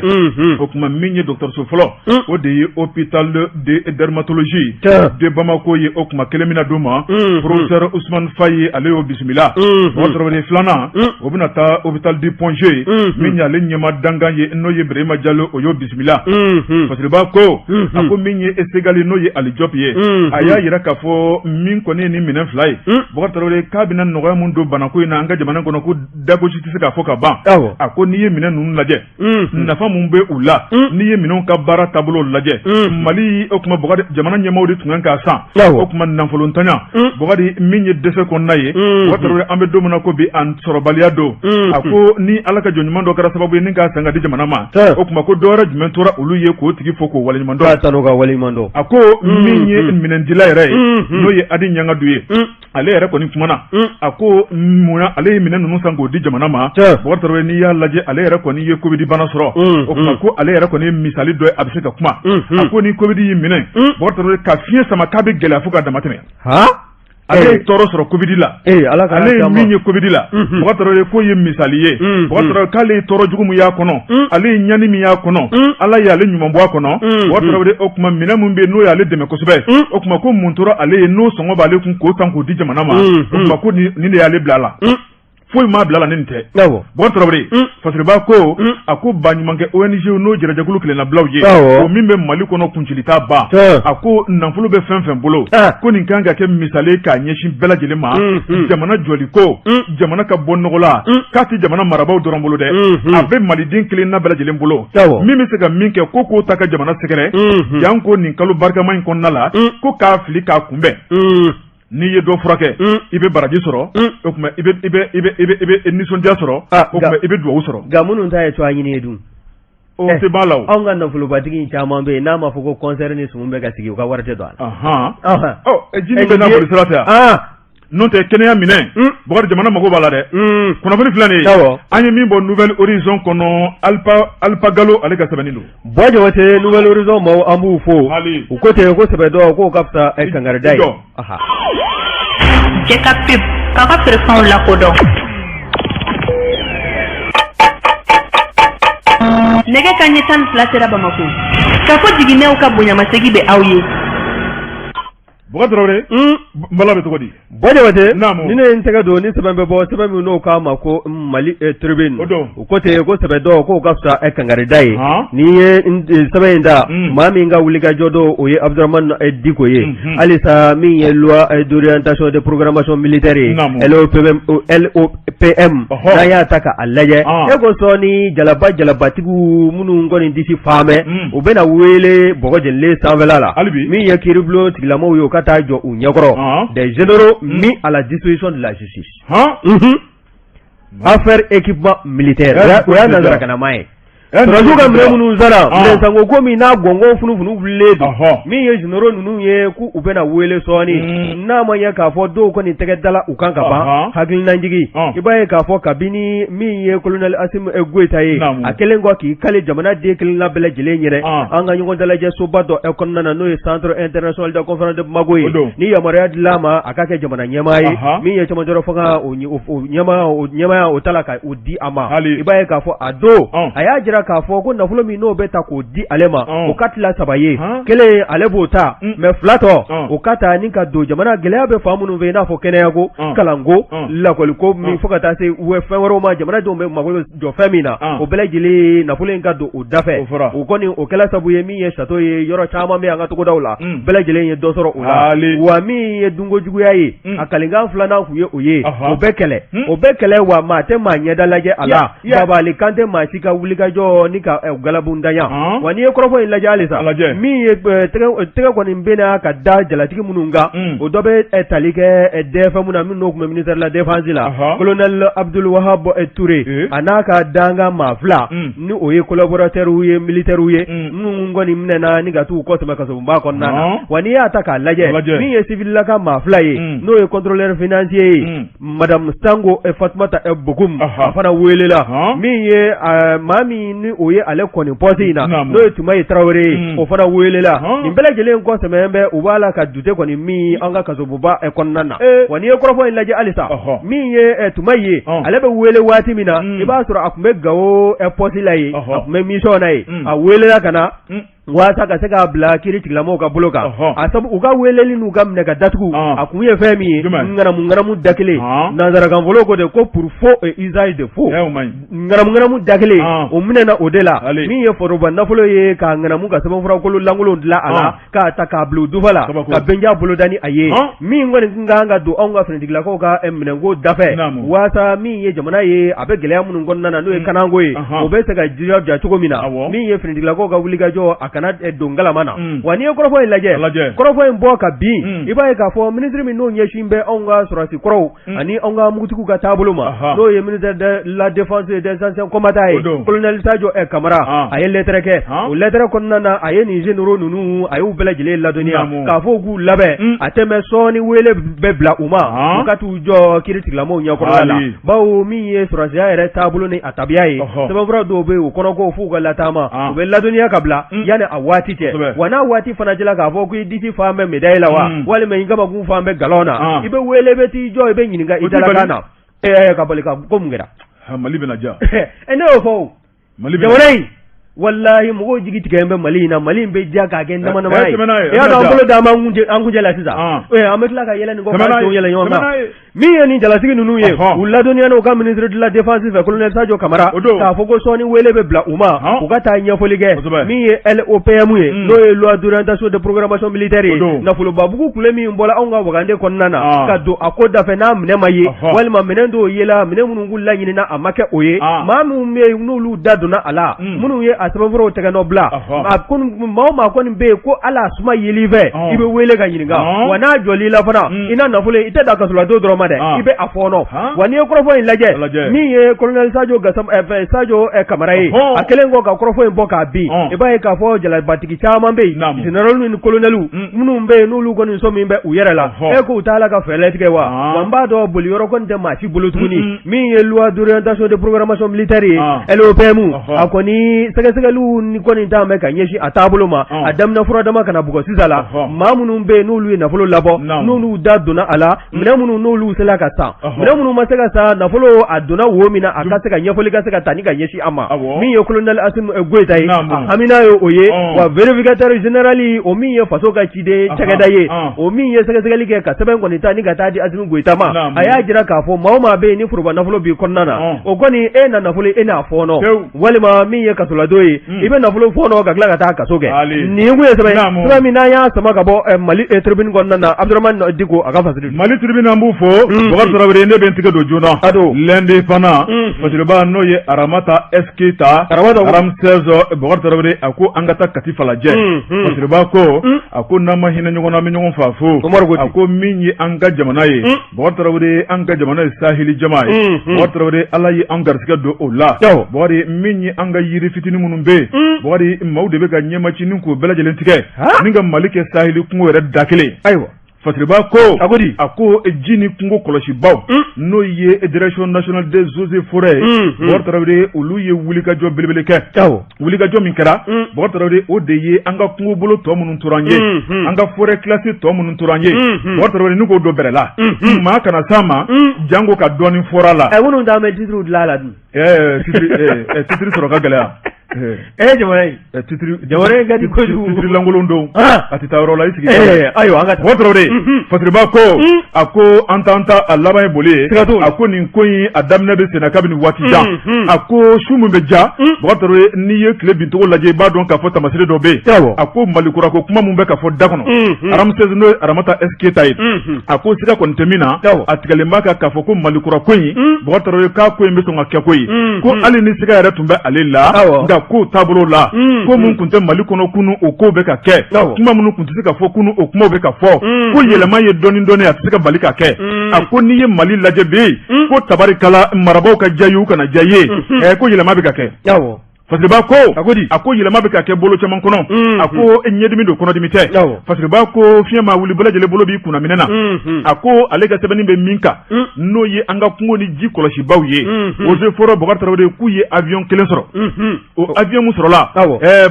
o tuma min ye dɔgɔtɔrɔso fɔlɔ o de ye hôpital de dermatologie de Bamako ye o tuma kelen mina d'u ma professeur Ousmane Faye ale y'o bisimila Bon Traoré filanan o bɛna taa hôpital du Ponge min y'ale ɲɛma dangan ye n'o ye Birima Diallo o y'o bisimila parce que b'a ko a ko min ye Esegali n'o ye Ali Diop ye a y'a yira k'a fɔ min kɔni ye ni minɛn fila ye Bon Traoré k'a bɛna nɔgɔya mun don banako in na an ka jamana kɔnɔ ko dagosi tɛ se k'a fɔ ka ban a ko n'i ye minɛn ninnu lajɛ nafa mun bɛ u la n'i ye minɛnw ka baara taabolo lajɛ Mali o tuma jamana ɲɛmaaw de tun kan k'a san o tuma nafolontanya Bɔgɔdi min ye dɛsɛ kɔnɔna ye Bon Traoré an bɛ don min na ko bi an sɔrɔbaliya don a ko ni Ala ka jɔn ɲuman dɔ kɛra sababu ye ni k'a san ka di jamana ma o tuma ko dɔwɛrɛ jumɛn tora olu ye k'o tigi fɔ k'o waleɲuman dɔn a ko min ye minɛndila yɛrɛ ye n'o ye Adi Ɲangadu ye ale yɛrɛ kɔni kumana a ko munna ale ye minɛn ninnu san k'o di jamana ma Bon Traoré n'i y'a lajɛ ale yɛrɛ kɔni ye Covid bana sɔrɔ o tuma ko ale yɛrɛ kɔni ye misali dɔ ye a bɛ se ka kuma a ko ni Covid y'i minɛ Bon Traoré ka fiɲɛ sama k'a bɛ gɛlɛya fo ka dama tɛmɛ ale ye tɔɔrɔ sɔrɔ Covid la ale ye min ye Covid la Bon Traoré ko ye misali ye Bon Traoré k'ale ye tɔɔrɔ jugu min y'a kɔnɔ ale ye ɲani min y'a kɔnɔ Ala y'ale ɲuman bɔ a kɔnɔ Bon Traoré o tuma minɛn min bɛ yen n'o y'ale dɛmɛ kosɛbɛ o tuma ko mun tora ale ye n'o sɔngɔ b'ale kun k'o tan k'o di jamana ma o tuma ko nin de y'ale bila la foyi m'a bila la ni nin tɛ Bon Traoré parce que b'a ko a ko ba ɲumankɛ ONG n'o jɛrɛjɛkulu tilennabilaw ye o min bɛ Mali kɔnɔ kuncili t'a ban a ko nafolo bɛ fɛn fɛn bolo ko nin kan ka kɛ misali k'a ɲɛsin bɛɛ lajɛlen ma jamana jɔli ko jamana ka bɔ nɔgɔ la k'a tɛ jamana marabaaw dɔrɔn bolo dɛ a bɛ maliden kelenna bɛɛ lajɛlen bolo min bɛ se ka min kɛ ko k'o ta ka jamana sɛgɛrɛ jan ko nin kalo barikama in kɔnɔna la ko k'a fili k'a kunbɛn n'i ye dɔ furakɛ i bɛ baraji sɔrɔ o tuma i bɛ nisɔndiya sɔrɔ o tuma i bɛ duwawu sɔrɔ nka minnu ta ye to an ɲini ye dun o tɛ b'a la o anw ka nafolobatigi caman bɛ yen n'a ma fɔ ko concert ni sumun bɛ ka sigi u ka wari tɛ don a la jimi bɛ n'a boli sira tɛ yan n'o tɛ kɛnɛya minɛn Bɔgɔdi jamana mago b'a la dɛ kunnafoni filɛ nin ye an ye min bɔ Nouvelle Horizon kɔnɔ Alpha Gallo ale ka sɛbɛnni don Bɔ Jabate Nouvelle Horizon maaw an b'u fo u ko ten ko sɛbɛdɔ k'o ka fisa kangarida ye Jekafo k'a ka pression lakodɔn nɛgɛ kanɲɛ 12 sera Bamako k'a fɔ jiginɛw ka bonyamasegin bɛ aw ye Bɔgɔ Traoré bala bɛ cogo di Bɔ Jabate ni ne ye n tɛgɛ don ni sɛbɛn bɛ bɔ sɛbɛn min n'o k'a ma ko Mali Tribune u ko ten ko sɛbɛdɔ k'o ka fisa kangarida ye n'i ye sɛbɛn in da maa min ka wulikajɔ dɔ o ye Abdurahmane Diko ye halisa min ye loi d'orientation de programmation militaire ye LOPM n'a y'a ta k'a lajɛ e ko sɔn ni jalabatigiw minnu kɔni disi faamɛ u bɛna wele bɔgɔ jɛnilen sanfɛla la min ye kiiribulon tigilamɔgɔw ye o ka taa jɔ u ɲɛkɔrɔ des généraux mis à la disposition de la justice affaire équipement militaire o y'a nanzarakanama ye Surasiw ka minɛn minnu sara minɛnsanko ko min n'a gɔngɔn funufunu wulilen don min ye généraux ninnu ye k'u bɛna wele sɔɔni n'a ma ɲɛ k'a fɔ dɔw kɔni tɛgɛ dala u kan ka ban hakilinajigi i b'a ye k'a fɔ kabini min ye colonel Assimi Goïta ye a kɛlen kɔ k'i kale jamana den kelenna bɛɛ lajɛlen ɲɛna an ka ɲɔgɔn dalajɛ soba dɔ kɔnɔna na n'o ye centre international de conférence de Bamako ye ni yamaruya dil'a ma a ka kɛ jamana ɲɛmaa ye min ye cɛmancɛ fanga o ɲɛmaaya o ta la ka o di a ma i b'a ye k'a fɔ a don a y'a jira k'a fɔ ko nafolo min n'o bɛ ta k'o di ale ma o ka tila 3 ye kelen ale b'o ta mais 2 tɔ o ka ta ni ka don jamana gɛlɛya bɛ fan minnu fɛ i n'a fɔ kɛnɛyako kalanko lakɔliko min fo ka taa se fɛn wɛrɛw ma jamanadenw bɛ mago jɔ fɛn min na o bɛɛ lajɛlen nafolo in ka don o dafɛ o kɔni o kɛla sabu ye min ye château ye yɔrɔ caman bɛ an ka togodaw la bɛɛ lajɛlen ye dɔ sɔrɔ o la wa min ye dunkojuguya ye a kalikan 2nan tun ye o ye o bɛɛ kɛlɛ wa maa tɛ maa ɲɛda lajɛ a la Babali Kante maa si ka wulikajɔ kɔrɔfɔ ni ka galabundanya wa n'i ye kɔrɔfɔ in lajɛ halisa min ye tɛgɛ kɔni bɛna ka da jalatigi minnu kan o dɔ bɛ tali kɛ DFM na min n'o tun bɛ ministère de la défense la colonel Abdul Wahab Touré a n'a ka danga maa fila ni o ye collaborateur ye militaire ye minnu kɔni minɛna ni ka t'u kɔsɛbɛ kasobonba kɔnɔna na wa n'i y'a ta k'a lajɛ min ye civil laka maa fila ye n'o ye contrôleur financier ye madame Sango Fatumata Bokum a fana welela min ye maa min ni o ye ale kɔni poste in na n'o ye Tumayi Traoré o fana welela nin bɛɛ lajɛlen kɔsɛbɛ bɛ u b'a la ka dute kɔni min an ka kasobonba kɔnɔna na wa n'i ye kɔrɔfɔ in lajɛ halisa min ye Tumayi ye ale bɛ wele waati min na i b'a sɔrɔ a tun bɛ Gawo poste la ye a tun bɛ mission na ye a welela ka na waasa ka se k'a bila kiiri tigilamɔgɔw ka bolo kan a sabu u ka weleli n'u ka minɛ ka datugu a kun ye fɛn min ye ngaramu da kelen nanzarakanfolo ko de ko pour faux et usage de faux ngaramu da kelen o minɛna o de la min ye foroba nafolo ye ka ngaramu ka sɛbɛnfura kolo lankolon dilan a la k'a ta k'a bila u dufa la ka benja bolodani a ye min kɔni kan ka don anw ka finitigilakaw ka minɛnko dafɛ waasa min ye jamana ye a bɛ gɛlɛya minnu kɔnɔna na n'o ye kananko ye o bɛ se ka jija cogo min na min ye finitigilakaw ka wulikajɔ a kana don galama na wa n'i ye kɔrɔfɔ in lajɛ kɔrɔfɔ in bɔ ka bin i b'a ye k'a fɔ ministre min n'o ɲɛsin bɛ anw ka sɔrɔdasi kɔrɔw ani anw ka mugutigiw ka taabolo ma n'o ye ministère de la défense et des anciens combattants ye colonel Sadio Kamara a ye lettre kɛ o lettre kɔnɔna na a ye nin généraux ninnu a y'u bɛɛ lajɛlen ladɔnniya k'a fɔ k'u labɛn a tɛmɛ sɔɔni wele bɛ bila u ma u ka t'u jɔ kiiri tigilamɔgɔw ɲɛkɔrɔla la bawo min ye sɔrɔdasiya yɛrɛ taabolo ni a tabiya ye sɛbɛnfura dɔw bɛ yen o kɔnɔ ko f'u ka lataama u bɛ ladɔnniya ka bila yani a waati cɛ wa n'a waati fana jɛla k'a fɔ ko i disi fan bɛ médaille la wa walima i kamakun fan bɛ galon na i bɛ wele i bɛ t'i jɔ i bɛ ɲininka i dalakan na ka bali ka ko mun kɛra Mali bɛna ja ne y'o fɔ jamana in wallahi mɔgɔw jigi tigɛ bɛ Mali in na Mali in bɛ ja k'a kɛ nama ye i y'a dɔn an bolo d'an an kuncɛ la sisan an bɛ tila ka yɛlɛ nin kɔ k'a to yɛlɛ ɲɔgɔn kan min ye nin jalasigi ninnu ye u ladɔnniya n'u ka ministre de la défense fɛ colonel Sadio Kamara k'a fɔ ko sɔɔni wele bɛ bila u ma u ka taa ɲɛfɔli kɛ min ye LOPM ye n'o ye loi d'orientation de programmation militaire ye nafolobabugu kule min bɔra anw ka wagande kɔnɔna na ka don a ko dafɛ n'a minɛ ma ye walima minɛ dɔw yela minɛ minnu k'u laɲinina a ma kɛ o ye maa minnu bɛ yen n'olu da donna a la minnu ye a sɛbɛnfuraw tɛgɛ nɔ bila maa o maa kɔni bɛ yen ko ala suma yeli fɛ i bɛ wele ka ɲininka wa n'a jɔl'i la fana i na nafolo i tɛ da kasola don dɔrɔn ma dɛ i bɛ a fɔɔnɔ wa n'i ye kɔrɔfɔ in lajɛ min ye colonel Sadio Kamara ye a kelen kɔ ka kɔrɔfɔ in bɔ k'a bin i b'a ye k'a fɔ jalabatigi caman bɛ yen général ni colonel minnu bɛ yen n'olu kɔni so min bɛ u yɛrɛ la k'u t'a la ka fɛɛrɛ tigɛ wa n b'a dɔn boli yɔrɔ kɔni tɛ maa si bolo tuguni min ye loi d'orientation de programmation militaire ye LOPM a kɔni sɛgɛsɛgɛliw ni kɔni t'an bɛ ka ɲɛsin a taabolo ma a daminɛ fura dama kana bugɔ sisan la maa minnu bɛ yen n'olu ye nafolo labɔ n'olu da donna a la minɛ minnu n'olu sela ka san minɛ minnu ma se ka san nafolo a donna wo min na a ka se ka ɲɛfɔli ka se ka taa ni ka ɲɛsin a ma min ye colonel Asim Goita ye Amina ye o ye wa vérificateur général o min ye faso ka ciden cakɛda ye o min ye sɛgɛsɛgɛli kɛ ka sɛbɛn kɔni ta ni ka taa di Asim Goita ma a y'a jira k'a fɔ maa o maa bɛ yen ni foroba nafolo b'i kɔnɔna na o kɔni e na nafolo e n'a fɔɔnɔ walima min ye kasolado ye i bɛ nafolo fɔɔnɔ ka tila ka taa kaso kɛ nin kun ye sɛbɛn min n'an y'a sama ka bɔ Mali tribune kɔnɔna na Abdourahmane Diko a ka fasiri Mali tribune an b'u fo Bakari Tarawele ne bɛ n tigɛ don joona lundi fana fasiriba n'o ye Aramata Eskita Aram 16 Bakari Tarawele a ko an ka taa Katifa lajɛ fasiriba ko a ko n'an ma hinɛ ɲɔgɔn na an bɛ ɲɔgɔn faa fo a ko min ye an ka jamana ye Bakari Tarawele an ka jamana ye saheli jama ye Bakari Tarawele Ala ye an garisɛgɛ don o la Bakari min ye an ka yiri fitinin minnu bɛ yen Bakari maaw de bɛ ka ɲɛmacinin k'o bɛɛ lajɛlen tigɛ ni ka Mali kɛ saheli kungo yɛrɛ da kelen ayiwa fasiriba ko a ko ji ni kungo kɔlɔsibaw n'o ye direction nationale des eaux et forêts Bakari Tarawele olu ye wulikajɔ belebele kɛ wulikajɔ min kɛra Bakari Tarawele o de ye an ka kungo bolo tɔ minnu tora an ye an ka forêt classée tɔ minnu tora an ye Bakari Tarawele n'u k'o dɔ bɛrɛ la maa kana s'a ma jango ka dɔɔnin fɔra la minnu t'an bɛ titre dilan la dun titre sɔrɔ ka gɛlɛya jamana in jamana in ka di kojugu titre lankolon don a tɛ taa yɔrɔ la i sigi ayiwa an ka Bakari Tarawele fasiriba ko a ko an t'an ta a laban ye boli ye a ko nin ko in a daminɛ bɛ senna kabini waati jan a ko su min bɛ ja Bakari Tarawele n'i ye tile bincogo lajɛ i b'a dɔn k'a fɔ tamasire dɔ bɛ yen a ko Malikura ko kuma min bɛ ka fɔ da kɔnɔ Aram 16 n'o ye Aramata Esketa ye a ko siga kɔni tɛ min na a tigɛlen b'a kan k'a fɔ ko Malikura ko in Bakari Tarawele k'a ko in bɛ sɔn ka kɛ ko ye ko hali ni siga yɛrɛ tun bɛ ale la nka ko tabolo la ko mun kunte Mali kono kunu o ko be ka kɛ kuma mun kunte se ka fɔ kunu o kuma be ka fɔ ko yɛlɛma ye dɔni a tɛ se ka bali ka kɛ a ko ni ye Mali lajɛ bi ko tabarikala marabaw ka jayu kana jaye ko yɛlɛma be ka kɛ Fasiriba ko a ko yɛlɛma bɛ ka kɛ bolo caman kɔnɔ a ko ɲɛdimi don kɔnɔdimi tɛ Fasiriba ko fiɲɛ ma wuli bɛɛ lajɛlen bolo b'i kunna minɛ na a ko ale ka sɛbɛnni bɛ min kan n'o ye an ka kungo ni ji kɔlɔsibaw ye Ose fɔra Bokar Tarawele k'u ye avion kelen sɔrɔ o avion mun sɔrɔla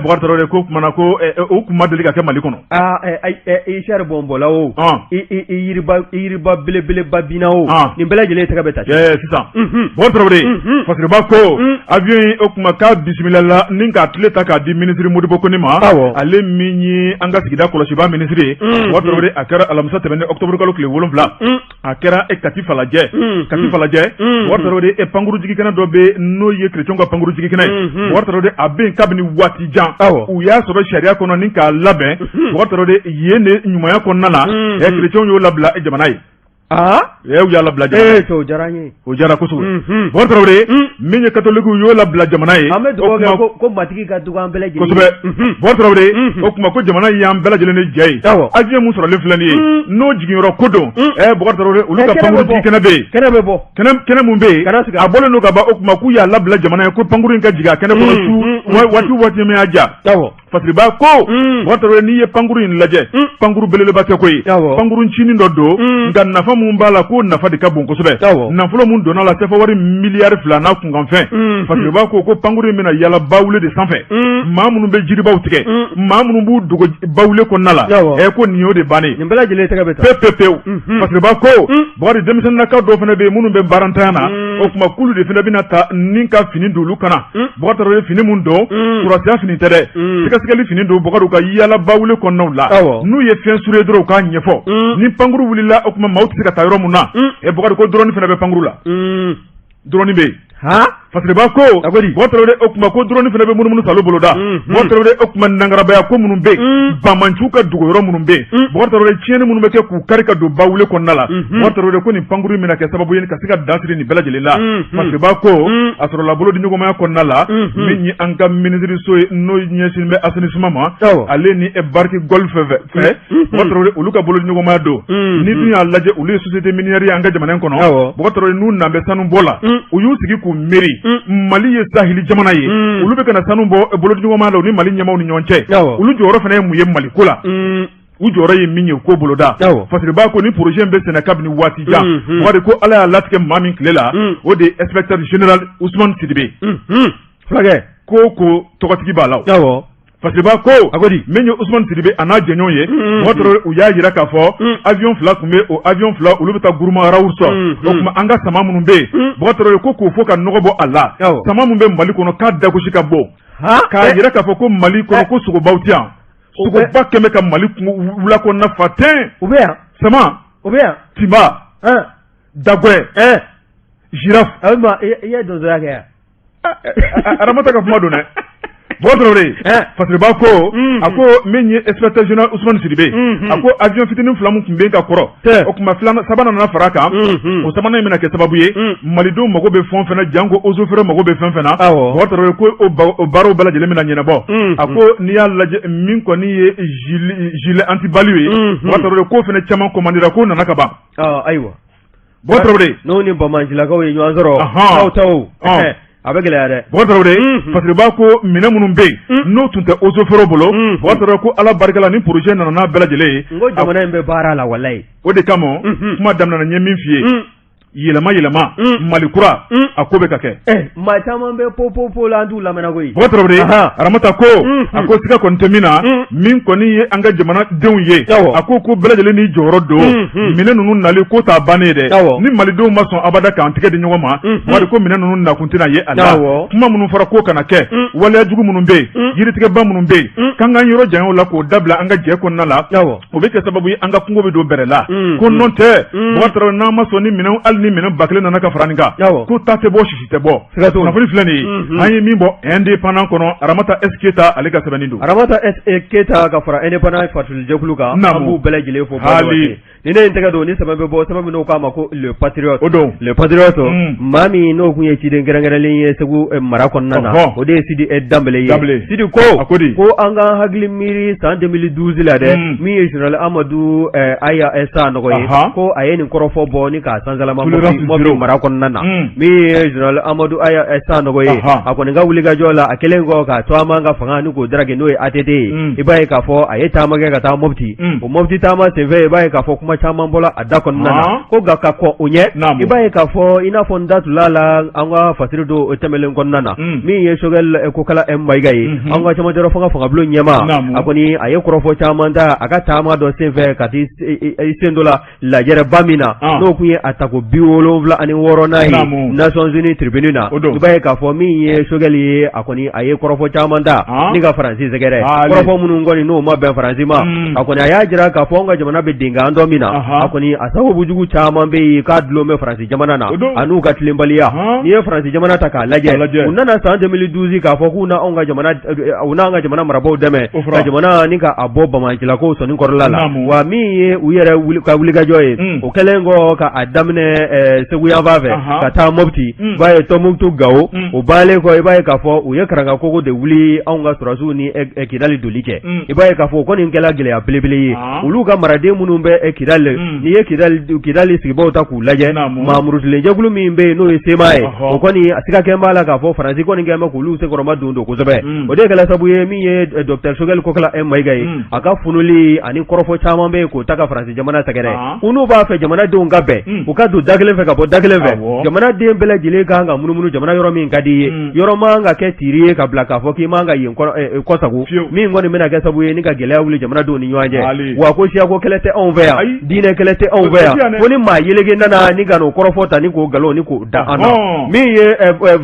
Bokar Tarawele ko kumana ko o kun ma deli ka kɛ Mali kɔnɔ Ishar bɔnbɔla o yiriba belebeleba binna o nin bɛɛ lajɛlen tɛgɛ bɛ ta sisan Bokar Tarawele Fasiriba ko avion o kuma k'a bisimilala ni k'a tile ta k'a di ministre Modibo Kone ma ale min ye an ka sigida kɔlɔsiba ministre ye Bokar Tarawele a kɛra alamisa tɛmɛnen octobre kalo tile 7 a kɛra Kati Falajɛ Bokar Tarawele pankuru jigikɛnɛ dɔ bɛ n'o ye chrétien ka pankuru jigikɛnɛ ye Bokar Tarawele a bɛ yen kabini waati jan u y'a sɔrɔ sariya kɔnɔ ni k'a labɛn Bokar Tarawele yen de ɲumanya kɔnɔna na chrétien y'o labila jamana ye u y'a labila jamana o diyara kosɛbɛ Bokar Tarawele min ye catholique y'o labila jamana ye an bɛ dugawu kɛ ko matigi ka dugu an bɛɛ lajɛlen kosɛbɛ Bokar Tarawele o kuma ko jamana y'an bɛɛ lajɛlen de jɛ ye avion mun sɔrɔlen filɛ nin ye n'o jiginyɔrɔ ko don Bokar Tarawele olu ka pankuru jigi kɛnɛ bɛ yen kɛnɛ mun bɛ yen a bɔlen don ka ban o kuma k'u y'a labila jamana ye ko pankuru in ka jigin a kɛnɛ kɔnɔ su waati min y'a ja Fasiriba ko Bokar Tarawele n'i ye pankuru in lajɛ pankuru belebeleba tɛ ko ye pankuru ncinin dɔ don nka nafa mun b'a la ko nafa de ka bon kosɛbɛ nafolo mun donna la sefa wari miliyari 2 n'a kunkanfɛn Fasiriba ko pankuru in bɛna yala bawule de sanfɛ maa minnu bɛ jiribaw tigɛ maa minnu b'u dogo bawule kɔnɔna la ko nin y'o de bannen nin bɛɛ lajɛlen tɛgɛ bɛ ta pewu Fasiriba ko Bokar denmisɛnninakaw dɔw fana bɛ yen minnu bɛ baarantanya na o kuma kulu de fana bɛna ta ni ka fini don olu kana Bokar Tarawele fini mun don surasiya fini tɛ dɛ sɛgɛsɛgɛli fini don Bokar ka yala bawule kɔnɔnaw la n'u ye fɛn suré dɔrɔn u k'a ɲɛfɔ ni pankuru wulila o kuma maaw tɛ se ka taa yɔrɔ mun na Bokar ko drone fana bɛ pankuru la drone bɛ yen Fasiriba ko Bokar Tarawele o kuma ko drone fana bɛ munumunu salo boloda Bokar Tarawele o kuma nangarabaya ko minnu bɛ yen Bamanju ka dogo yɔrɔ minnu bɛ yen Bokar Tarawele tiɲɛni minnu bɛ kɛ k'u kari ka don bawule kɔnɔna la Bokar Tarawele ko nin pankuru in bɛna kɛ sababu ye ka se ka dansiri nin bɛɛ lajɛlen la Fasiriba ko a sɔrɔla bolo di ɲɔgɔnmaya kɔnɔna la min ye an ka ministre so ye n'o ɲɛsin bɛ assainissement ma ale ni bariki golf fɛ Bokar Tarawele olu ka bolo di ɲɔgɔnmaya don ni dun y'a lajɛ olu ye société minière ye an ka jamana in kɔnɔ Bokar Tarawele n'u nan bɛ sanu bɔ la u y'u sigi k'u miiri Mali ye sahili jamana ye olu bɛ kana sanu bɔ bolo di ɲɔgɔnmaya la u ni Mali ɲɛmaw ni ɲɔgɔn cɛ olu jɔyɔrɔ fana ye mun ye Mali ko la u jɔyɔrɔ ye min ye ko boloda Fasiriba ko ni projet bɛ senna kabini waati jan Bokar ko Ala y'a latigɛ maa min tile la o de ye inspecteur général Ousmane Sidibe fulakɛ ko tɔgɔtigi b'a la Fasiriba ko min ye Ousmane Sidibe a n'a jɛɲɔgɔn ye Bokar Tarawele u y'a jira k'a fɔ avion 2 tun bɛ o avion 2 olu bɛ taa Gourma Raoult sɔrɔ o tuma an ka sama minnu bɛ yen Bokar Tarawele ko k'o fɔ ka nɔgɔ bɔ a la sama min bɛ Mali kɔnɔ k'a dagosi ka bɔ k'a jira k'a fɔ ko Mali kɔnɔ ko sogobaw tɛ yan sogoba kɛmɛ ka Mali wula kɔnɔna fa tɛn u bɛ yan sama u bɛ yan Timba Dagwɛ Girafe i ye donsoya kɛ yan aramata ka kuma don dɛ Bokar Tarawele Fasiriba ko a ko min ye inspecteur général Ousmane Sidibe a ko avion fitinin 2 mun tun bɛ ka kɔrɔ o kuma sabanan nana fara kan o sabanan in bɛna kɛ sababu ye Malidenw mago bɛ fɛn fɛn na janko eaux et forêts mago bɛ fɛn fɛn na Bokar Tarawele ko o baaraw bɛɛ lajɛlen bɛna ɲɛnabɔ a ko n'i y'a lajɛ min kɔni ye gilet anti-balu ye Bokar Tarawele ko fɛnɛ caman commandera ko nana ka ban ayiwa Bokar Tarawele n'o ni bamanjilakaw ye ɲɔgɔn sɔrɔ taw a bɛ gɛlɛya dɛ Bokar Tarawele Fasiriba ko minɛn minnu bɛ yen n'o tun tɛ eaux et forêts bolo Bokar Tarawele ko Ala barika la ni projet nana n'a bɛɛ lajɛlen ye n ko jamana in bɛ baara la walayi o de kama kuma daminɛ na n ye min f'i ye yɛlɛma Mali kura a ko bɛ ka kɛ maa caman bɛ po la an t'u lamɛnna koyi Bokar Tarawele aramata ko a ko siga kɔni tɛ min na min kɔni ye an ka jamana denw ye a ko bɛɛ lajɛlen ni jɔyɔrɔ don minɛn ninnu nali ko t'a bannen ye dɛ ni Malidenw ma sɔn abada k'an tigɛ di ɲɔgɔn ma Bokar ko minɛn ninnu nakun tɛna ye a la kuma minnu fɔra ko kana kɛ waleya jugu minnu bɛ yen yiritigɛba minnu bɛ yen k'an k'an yɔrɔ janyaw la k'o dabila an ka jɛ kɔnɔna la o bɛ kɛ sababu ye an ka kungo bɛ don bɛrɛ la ko nɔ tɛ Bokar Tarawele n'an ma sɔn ni minɛn hali ni minɛn 1000 nana ka fara nin kan ko ta tɛ bɔ sisi tɛ bɔ kunnafoni filɛ nin ye an ye min bɔ indépendant kɔnɔ Aramata S Keita ale ka sɛbɛnni don Aramata S Keita ka fara indépendant fatuli kan an b'u bɛɛ lajɛlen fo hali ni ne tɛgɛ don ni sɛbɛn bɛ bɔ sɛbɛn min n'o k'a ma ko le patriote le patriote maa min n'o kun ye ciden kɛrɛnkɛrɛnlen ye Segu mara kɔnɔna na o de ye Sidi Danbele ye Sidi ko an ka hakili miiri san 2012 la dɛ min ye général Amadou Aya Essa nɔgɔ ye ko a ye nin kɔrɔfɔ bɔ ni k'a sansalama mɔbili mara kɔnɔna na min ye général Amadou Aya Essa nɔgɔ ye a kɔni ka wulikajɔ la a kelen kɔ k'a to an man ka fanga ni k'o darage n'o ye ATT ye i b'a ye k'a fɔ a ye taama kɛ ka taa Mopti o Mopti taama senfɛ i b'a ye k'a fɔ kuma caman bɔla a da kɔnɔna na ko nka ka kɔ o ɲɛ i b'a ye k'a fɔ i n'a fɔ n da tula la an ka fasiri do o tɛmɛlen kɔnɔna na min ye Sogɛl Kokala Mayiga ye an ka caman fanga fangabulon ɲɛma a kɔni a ye kɔrɔfɔ caman ta a ka taama dɔ senfɛ ka ti sen dɔ la lajɛrɛba min na n'o kun ye a tako 76 ye Nations Unies tribune na i b'a ye k'a fɔ min ye Sogɛl ye a kɔni a ye kɔrɔfɔ caman ta ni ka Faransi sɛgɛrɛ kɔrɔfɔ minnu kɔni n'o ma bɛn Faransi ma a kɔni a y'a jira k'a fɔ an ka jamana bɛ denkan dɔ min na a kɔni a sababujugu caman bɛ yen k'a dulon bɛ Faransi jamana na a n'u ka tilenbaliya n'i ye Faransi jamana ta k'a lajɛ u nana san 2012 k'a fɔ k'u n'an ka jamana marabaw dɛmɛ ka jamana ni ka a bɔ bamancilako sɔnni kɔrɔla la wa min ye u yɛrɛ ka wulikajɔ ye o kɛlen kɔ ka a daminɛ Segu yanfan fɛ ka taa Mopti i b'a ye Tɔnbukutu Gawo o baalen kɔ i b'a ye k'a fɔ u ye Karangakoko de wuli anw ka sɔrɔsiw ni Kidali doli cɛ i b'a ye k'a fɔ o kɔni kɛla gɛlɛya belebele ye olu ka maraden minnu bɛ Kidali n'i ye Kidali sigibaw ta k'u lajɛ Mamurutilejɛkulu min bɛ yen n'o ye Sema ye o kɔni a siga kɛ b'a la k'a fɔ Faransi kɔni kɛn bɛ k'olu sekɔrɔma don kosɛbɛ o de kɛla sabu ye min ye Dr Sogɛl Kokala Mayiga ye a ka funuli ani kɔrɔfɔ caman bɛ yen k'o ta ka Faransi jamana sɛgɛrɛ u n'u b'a fɛ jamanadenw ka bɛn u ka don da kelen fɛ ka bɔ da kelen fɛ jamanaden bɛɛ lajɛlen kan ka munumunu jamana yɔrɔ min ka di ye yɔrɔ man ka kɛ tiri ye ka bila k'a fɔ k'i man ka yen kɔsago min kɔni bɛna kɛ sabu ye ni ka gɛlɛya wuli jamanadenw ni ɲɔgɔn cɛ wa ko siyako kɛlɛ tɛ anw fɛ yan diinɛ kɛlɛ tɛ anw fɛ yan ko ni maa yelege nana ni ka n'o kɔrɔfɔ ta ni k'o nkalon ni k'o da an na min ye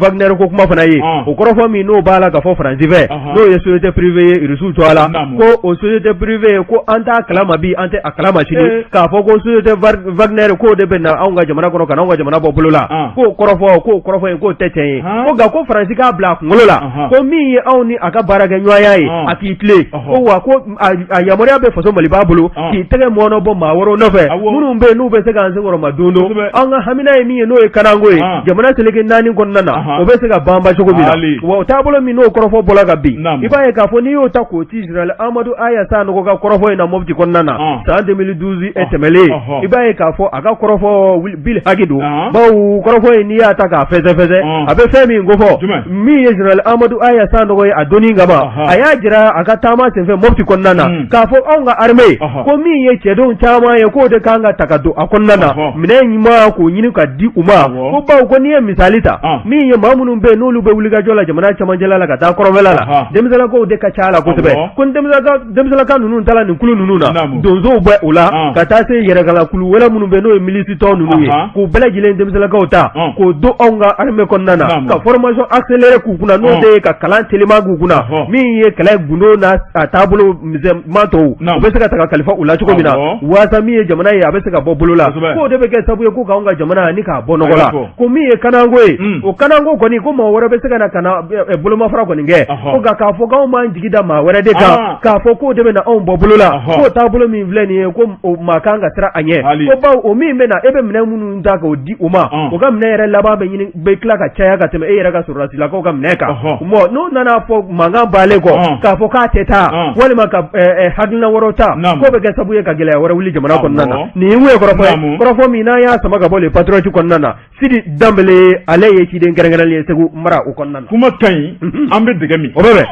Wagner ko kuma fana ye o kɔrɔfɔ min n'o b'a la ka fɔ Faransi fɛ n'o ye société privée ye Irisiw to a la ko o société privée ko an t'a kalama bi an tɛ a kalama sini k'a fɔ ko société Wagner k'o de bɛ na anw ka jamana kɔnɔ ka n'anw ka jamana bɔ bolo la k'o kɔrɔfɔ ye k'o tɛ tiɲɛ ye ko nka ko Faransi k'a bila a kunkolo la ko min ye anw ni a ka baarakɛ ɲɔgɔnya ye a k'i tilen ko wa ko a yamaruya bɛ faso Mali b'a bolo k'i tɛgɛ mɔnɔ bɔ maa wɛrɛw nɔfɛ minnu bɛ yen n'u bɛ se k'an senkɔrɔma don an ka hamina ye min ye n'o ye kanango ye jamana seleke 4 kɔnɔna na o bɛ se ka banba cogo min na wa o taabolo min n'o kɔrɔfɔ bɔla ka bin i b'a ye k'a fɔ n'i y'o ta k'o ci général Amadou Aya Essa nɔgɔ ka kɔrɔfɔ in na Mopti kɔnɔna na san 2012 tɛmɛlen i b'a ye k'a fɔ a ka kɔrɔfɔ Bil Haki don bawo kɔrɔfɔ in n'i y'a ta k'a fɛsɛfɛsɛ a bɛ fɛn min kofɔ min ye général Amadou Aya Essa nɔgɔ ye a donni kama a y'a jira a ka taama senfɛ Mopti kɔnɔna na k'a fɔ anw ka armée ko min ye cɛdenw caman ye k'o de kan ka ta ka don a kɔnɔna na minɛn ɲuman k'o ɲini ka di u ma ko bawo ko n'i ye misali ta min ye maa minnu bɛ yen n'olu bɛ wulikajɔ la jamana cɛmancɛla la ka taa kɔrɔnfɛla la denmisɛnninkaw de ka ca la kosɛbɛ ko denmisɛnninka ninnu taara nin kulu ninnu na donsow bɛ o la ka taa se yɛrɛgalakulu wɛrɛ minnu bɛ n'o ye milisitɔ ninnu ye k'u bɛɛ lajɛlen denmisɛnninkaw ta k'o don anw ka armée kɔnɔna na ka formation accélérée k'u kunna n'o de ye ka kalan telima k'u kunna min ye kɛlɛ gundo n'a taabolo misɛnman tɔw u bɛ se ka ta ka kalifa u la cogo min na waasa min ye jamana ye a bɛ se ka bɔ bolo la k'o de bɛ kɛ sabu ye ko k'anw ka jamana ni k'a bɔ nɔgɔ la ko min ye kanango ye o kanango kɔni ko maa wɛrɛ bɛ se ka na ka na bolomafara kɔni kɛ ko nka k'a fɔ k'anw b'an jigi da maa wɛrɛ de kan k'a fɔ k'o de bɛ na anw bɔ bolo la k'o taabolo min filɛ nin ye ko maa kan ka siran a ɲɛ ko bawo o min bɛ na e bɛ minɛn minnu ta k'o di o ma o ka minɛn yɛrɛ laban bɛ tila ka caya ka tɛmɛ e yɛrɛ ka sɔrɔdasilakaw ka minɛn kan n'o nana fɔ mankan baalen kɔ k'a fɔ k'a tɛ taa walima ka hakilina wɛrɛw ta k'o bɛ kɛ sabu ye ka gɛlɛya wɛrɛ wuli jamana kɔnɔna na nin ye kɔrɔfɔ min n'an y'a sama ka bɔ le patriote kɔnɔna na Sidi Danbele ale ye ciden kɛrɛnkɛrɛnlen ye Segu mara o kɔnɔna na kuma ka ɲi an bɛ dɛgɛ min o bɛ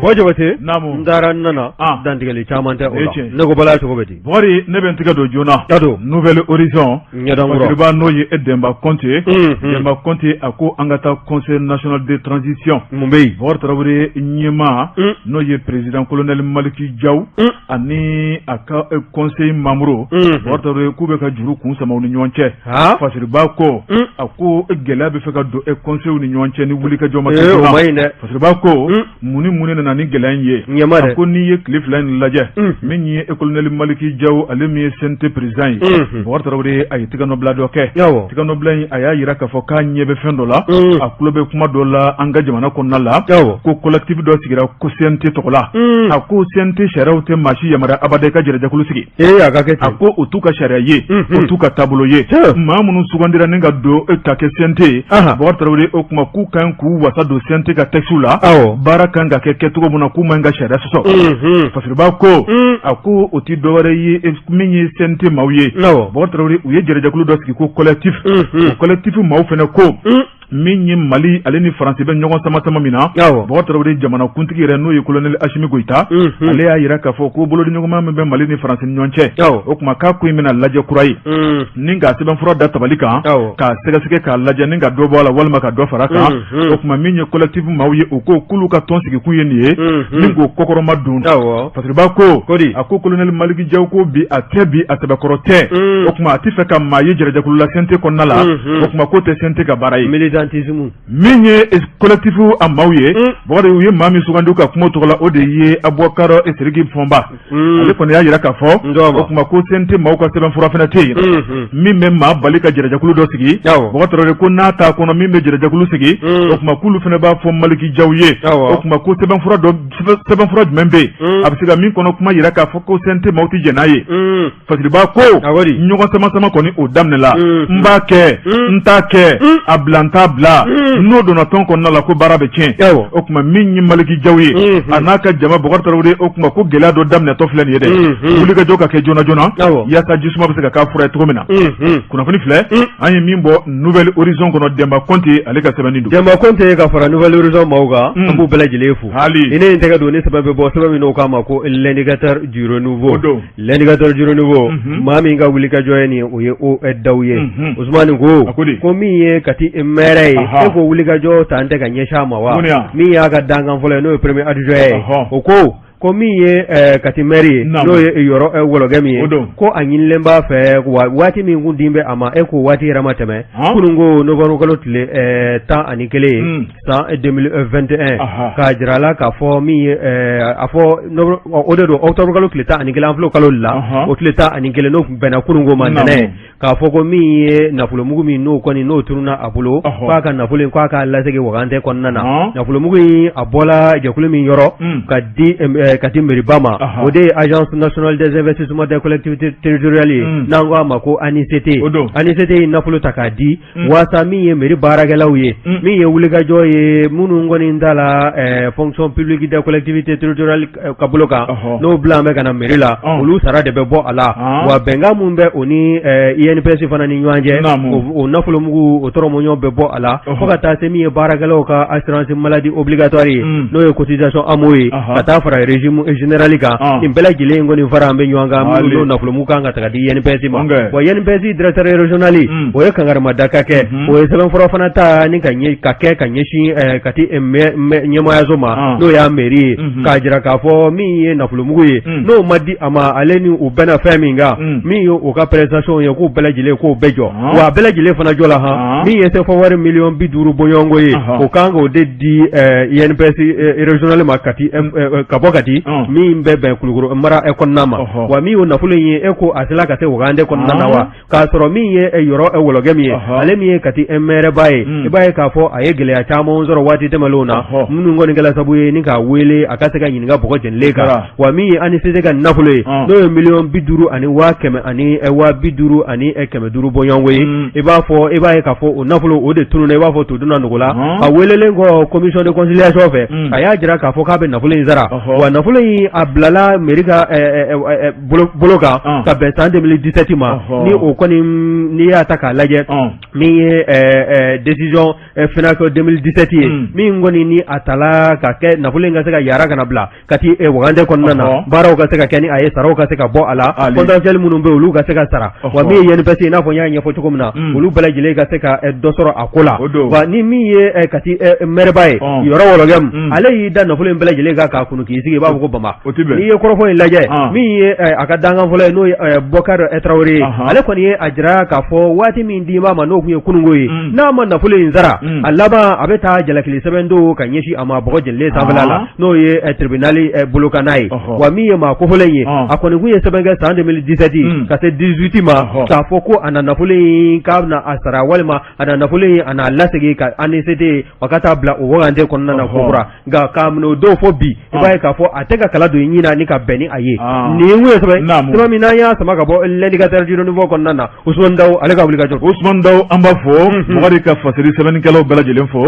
bɔ Jabate n taara n nana dantigɛli caman tɛ o la ne ko bala cogo bɛ di Bɔkari ne bɛ n tɛgɛ don joona Nouvelle Horizon Masiriba n'o ye Demba Konte Demba Konte a ko an ka taa Conseil national de transition mun bɛ yen Bɔkari Tarawele ɲɛmaa n'o ye président colonel Maliki Diaw ani a ka conseil membre Bɔkari Tarawele k'u bɛ ka juru kun sama u ni ɲɔgɔn cɛ Masiriba ko a ko gɛlɛya bɛ fɛ ka don conseil ni ɲɔgɔn cɛ ni wulikajɔ ma kɛ Masiriba ko mun ni mun nana na ni gɛlɛya ye ko n'i ye tile fila in lajɛ min ye colonel Maliki Jaw ale min ye CNT président ye Bokar Tarawele a ye tigɛnɔbila dɔ kɛ tigɛnɔbila in a y'a yira k'a fɔ k'a ɲɛ bɛ fɛn dɔ la a tulo bɛ kuma dɔ la an ka jamana kɔnɔna la ko collectif dɔ sigira ko CNT tɔgɔ la a ko CNT sariyaw tɛ maa si yamaruya abada i ka jɛrɛjɛkulu sigi a ko o t'u ka sariya ye o t'u ka taabolo ye maa minnu sugandira ni ka don ka kɛ CNT Bokar Tarawele o kuma k'u kan k'u wasa don CNT ka texte la baara kan ka kɛ kɛcogo min na k'u man ka sariya sɔsɔ Fasiriba ko a ko o ti dɔwɛrɛ ye min ye CNT maaw ye Bokar Tarawele u ye jɛrɛjɛkulu dɔ sigi ko collectif o collectif maaw fɛnɛ ko min ye Mali ale ni Faransi bɛ ɲɔgɔn sama min na Bokar Tarawele jamana kuntigi yɛrɛ n'o ye colonel Assimi Goïta ale y'a yira k'a fɔ ko bolodi ɲɔgɔnma min bɛ Mali ni Faransi ni ɲɔgɔn cɛ o kuma k'a ko in bɛna lajɛ kura ye ni ka sɛbɛnfura da tabali kan k'a sɛgɛsɛgɛ k'a lajɛ ni ka dɔ bɔ a la walima ka dɔ fara kan o kuma min ye collectif maaw ye o ko k'olu ka tɔn sigi kun ye nin ye ni k'o kɔkɔrɔma dun Fasiriba ko a ko colonel Maliki Jaw ko bi a tɛ bi a sɛbɛkɔrɔ tɛ o kuma a tɛ fɛ ka maa ye jɛrɛjɛkulu la CNT kɔnɔna la o kuma k'o tɛ CNT ka baara ye min ye collectif a maaw ye Bokar u ye maa min sugandi ka kuma tɔgɔ la o de ye Abubakar Sidiki Fɔnba ale kɔni y'a yira k'a fɔ o kuma ko CNT maaw ka sɛbɛnfura fana tɛ yen min bɛ maa bali ka jɛrɛjɛkulu dɔ sigi Bokar Tarawele ko n'a t'a kɔnɔ min bɛ jɛrɛjɛkulu sigi o kuma k'ulu fana b'a fɔ Maliki Jaw ye o kuma ko sɛbɛnfura jumɛn bɛ yen a bɛ se ka min kɔnɔ kuma yira k'a fɔ ko CNT maaw tɛ jɛn n'a ye Fasiriba ko ɲɔgɔn sama kɔni o daminɛla n b'a kɛ n t'a kɛ a bila n t'a bila n'o donna tɔn kɔnɔna la ko baara bɛ tiɲɛ o kuma min ye Maliki Jaw ye a n'a ka jama Bokar Tarawele o kuma ko gɛlɛya dɔ daminɛtɔ filɛ nin ye dɛ wulikajɔ ka kɛ joona joona yaasa jisuma bɛ se ka k'a fura ye cogo min na kunnafoni filɛ an ye min bɔ Nouvelle Horizon kɔnɔ Demba Konte ale ka sɛbɛnni don Demba Konte ka fara Nouvelle Horizon maaw kan an b'u bɛɛ lajɛlen fo ni ne ye n tɛgɛ don ni sɛbɛn bɛ bɔ sɛbɛn min n'o k'a ma ko l'indicateur du renouveau maa min ka wulikajɔ ye nin o ye OEDAW ye Usmani ko min ye Kati maire ye e ko wulikajɔ ta an tɛ ka ɲɛsin a ma wa min y'a ka dankan fɔlɔ ye n'o ye premier adjoint ye o ko min ye Kati maire ye n'o ye yɔrɔ wɔlɔkɛ min ye ko a ɲinilen b'a fɛ waati min kun din bɛ a ma e ko waati yɛrɛ ma tɛmɛ kunun ko novembre kalo tile 11 ye san 2021 k'a jira la k'a fɔ min ye a fɔ o de don octobre kalo tile 11 an filɛ kalo la o tile 11 n'o bɛnna kunun ko ma ntɛnɛ k'a fɔ ko min ye nafolomugu min n'o tununa a bolo k'a ka nafolo in k'a ka lasegin wagante kɔnɔna na nafolomugu in a bɔla jɛkulu min yɔrɔ ka di Kati Meriba ma o de ye Agence nationale des investissements des collectivités territoriales ye n'an ko a ma ko ANICT ye nafolo ta k'a di waasa min ye mairie baarakɛlaw ye min ye wulikajɔ ye minnu kɔni t'a la fonction publique des collectivités territoriales ka bolo kan n'o bila an bɛ ka na mairie la olu sara de bɛ bɔ a la wa bɛnkan mun bɛ o ni INPS fana ni ɲɔgɔn cɛ o nafolomugu o tɔrɔmɔɲɔ bɛ bɔ a la fo ka taa se min ye baarakɛlaw ka assurance maladie obligatoire ye n'o ye cotisation AMO ye ka taa fara régime général kan nin bɛɛ lajɛlen kɔni fara an bɛ ɲɔgɔn kan minnu nafolomugu kan ka taga di INPS ma wa INPS directeur régional o ye kangarimada ka kɛ o ye sɛbɛnfura fana ta ni ka ɲɛsin Kati ɲɛmaayaso ma n'o y'a mairie ye k'a jira k'a fɔ min ye nafolomugu ye n'o ma di a ma ale ni u bɛnna fɛn min kan min ye o ka prestation ye k'o bɛɛ lajɛlen k'o bɛɛ jɔ wa a bɛɛ lajɛlen fana jɔ la min ye sɛfɔ wari miliyɔn 50 bɔɲɔgɔnko ye o kan k'o de di INPS régional ma ka bɔ Kati min bɛ bɛn Kulukoro mara kɔnɔna ma wa min y'o nafolo in ye e ko a sera ka se wagande kɔnɔna na wa k'a sɔrɔ min ye yɔrɔ wɔlɔkɛ min ye ale min ye Kati maire ba ye i b'a ye k'a fɔ a ye gɛlɛya caman sɔrɔ waati tɛmɛnlenw na minnu kɔni kɛla sabu ye ni k'a wele a ka se ka ɲininka bɔgɔ jɛnilen kan wa min ye ANICT ka nafolo ye n'o ye miliyɔn 50 ani 100 ani 50 ani 500 bɔɲɔgɔnko ye i b'a ye k'a fɔ o nafolo o de tununa i b'a fɔ to dunna nugu la a welelen kɔ commission de conciliation fɛ a y'a jira k'a fɔ k'a bɛ nafolo in sara wa nafolo in a bilala mairie ka bolo kan ka bɛn san 2017 ma ni o kɔni n'i y'a ta k'a lajɛ min ye décision FENAC 2017 ye min kɔni ni a tala ka kɛ nafolo in ka se ka yara kana bila Kati wagande kɔnɔna na baaraw ka se ka kɛ ni a ye saraw ka se ka bɔ a la potentiel minnu bɛ olu ka se ka sara wa min ye manifester n'a fɔ n y'a ɲɛfɔ cogo min na olu bɛɛ lajɛlen ka se ka dɔ sɔrɔ a ko la wa ni min ye kati mɛrɛba ye yɔrɔ wɔlɔgɛ ale y'i da nafolo in bɛɛ lajɛlen kan k'a kunu k'i sigi i b'a fɔ ko bama n'i ye kɔrɔfɔ in lajɛ min ye a ka dankan fɔlɔ ye n'o ye Bokar Traoré ye ale kɔni ye a jira k'a fɔ waati min d'i ma n'o tun ye kunungo ye n'a ma nafolo in sara a laban a bɛ taa jalakili sɛbɛn do ka ɲɛsin a ma bɔgɔ jɛnlen sanfɛla la n'o ye tribunal bolo kan n'a ye wa min ye maa kofɔlen ye a kɔni kun ye sɛbɛn kɛ san 2017 ka se 18 ma k'a fɔ ko a na nafolo in k'a bɛna a sara walima a na nafolo in a n'a lasegin ka ANCT wa ka taa bila o wagante kɔnɔna na kokura nka k'a minɛ o don fɔ bi i b'a ye k'a fɔ a tɛ ka kala don i ɲin na ni ka bɛn ni a ye nin kun ye sɛbɛn min n'an y'a sama ka bɔ l'indicateur du renouveau kɔnɔna na Ousmane Daw ale ka wuli ka jɔ Ousmane Daw an b'a fɔ Bokari ka fasiri sɛbɛnnikɛlaw bɛɛ lajɛlen fɔ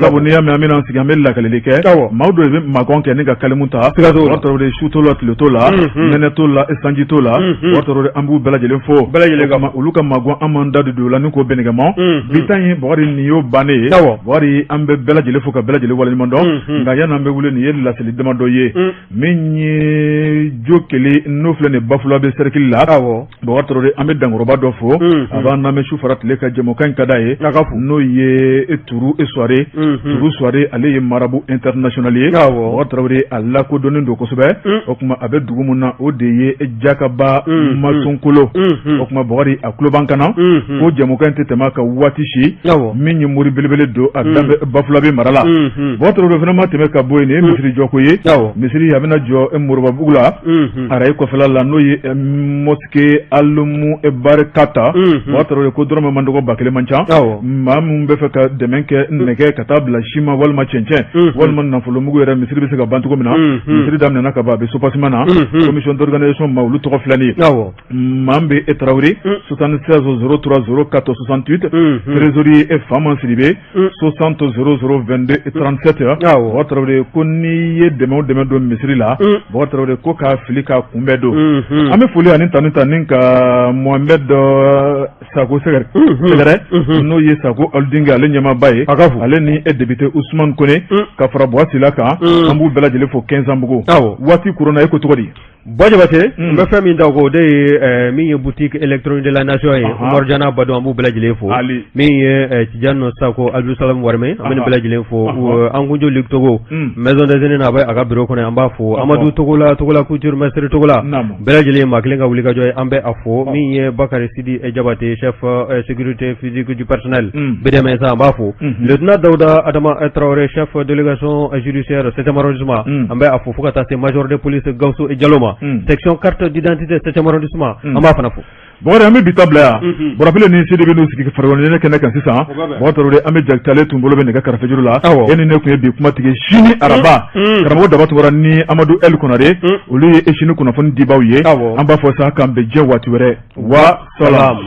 sabu n'i y'a mɛn an bɛna sigi an bɛ lakalili kɛ maa dɔ de bɛ makɔn kɛ ni ka kalimu ta wɔtɔrɔ de su t'o la tile t'o la nɛnɛ t'o la sanji t'o la wɔtɔrɔ de an b'u bɛɛ lajɛlen fɔ olu ka makɔn an m'an da de don o la ni ko bɛnɛgɛma bi tan ye Bokari nin y'o bannen ye Bokari an bɛ bɛɛ lajɛlen fo ka bɛɛ lajɛlen waleɲuman dɔn nka yan'an bɛ wuli nin ye laseli damadɔ ye min ye jo kelen n'o filɛ nin Bafula bɛ cercle la Bokari de an bɛ dankɔrɔba dɔ fo a b'an lamɛn su fara tile ka jɛmukan in ka d'a ye n'o ye Turu soirée Turu soirée ale ye marabu international ye Bokari a lakodɔnnen don kosɛbɛ o kuma a bɛ dugu mun na o de ye Jakaba Masunkolo o kuma Bokari a tulo b'an kana ko jɛmukan in tɛ tɛmɛ a kan waati si min ye mori belebele don a danbe Bafula bɛ mara la Bokari de fana ma tɛmɛ ka bɔ yen nin ye misiri jɔko ye misiri a bɛna jɔ Moribabugu la araye kɔfɛla la n'o ye mosquée Alumu Barikata Bokari ko dɔrɔmɛ man dɔgɔ 1000 man ca maa mun bɛ fɛ ka dɛmɛ kɛ nɛgɛ ka taa bila sima walima cɛncɛn walima nafolo mugu yɛrɛ misiri bɛ se ka ban cogo min na misiri daminɛna ka ban a bɛ sopaseman na commission d'organisation ma olu tɔgɔ filɛ nin ye maa min bɛ Traoré 76 03 04 68 trésorier Fama Sidibé 60 00 22 37 Bokari ko n'i ye dɛmɛ o dɛmɛ don misiri la Bokari ko k'a fili k'a kunbɛn don an bɛ foli ani ta ni ka Mohamed Sako Sɛgɛrɛ n'o ye Sako Aldingue ale ɲɛmaaba ye ale ni député Ousmane Kone ka fara Bouassila kan an b'u bɛɛ lajɛlen fo 15 ans bugu waati kuruna e ko cogo di Bajabate n bɛ fɛn min da o de ye min ye boutique électronique de la nation ye Umar Jana Badon an b'u bɛɛ lajɛlen fo min ye Tidiane Sako Abdousalam Warmé an bɛ nin bɛɛ lajɛlen fo an kunjo Ligue Togo maison des aînés n'a bɛ a ka bureau kɔnɔ an b'a fo Amadou Togola Couture Mestre Togola bɛɛ lajɛlen maa kelen ka wuli ka jɔ ye an bɛ a fo min ye Bakari Sidi Jabate chef sécurité physique du personnel BDMS an b'a fo lieutenant Daouda Adama Traoré chef délégation judiciaire 7e arrondissement an bɛ a fo ka taa se major de police Gawso Diallo section carte d'identité 7e arrondissement an b'a fana fo Bokari an bɛ bi ta bila yan Burapile ni Sidi bɛ n'u sigi farikoloɲɛnɛ kɛnɛ kan sisan Bokari an bɛ Jakitale tun bolo bɛ nɛgɛ karafe juru la e ni ne tun ye bi kuma tigɛ sini araba karamɔgɔ daba tugura ni Amadu El Konare olu ye sini kunnafoni dibaaw ye an b'a fɔ sa k'an bɛ jɛ waati wɛrɛ wa salam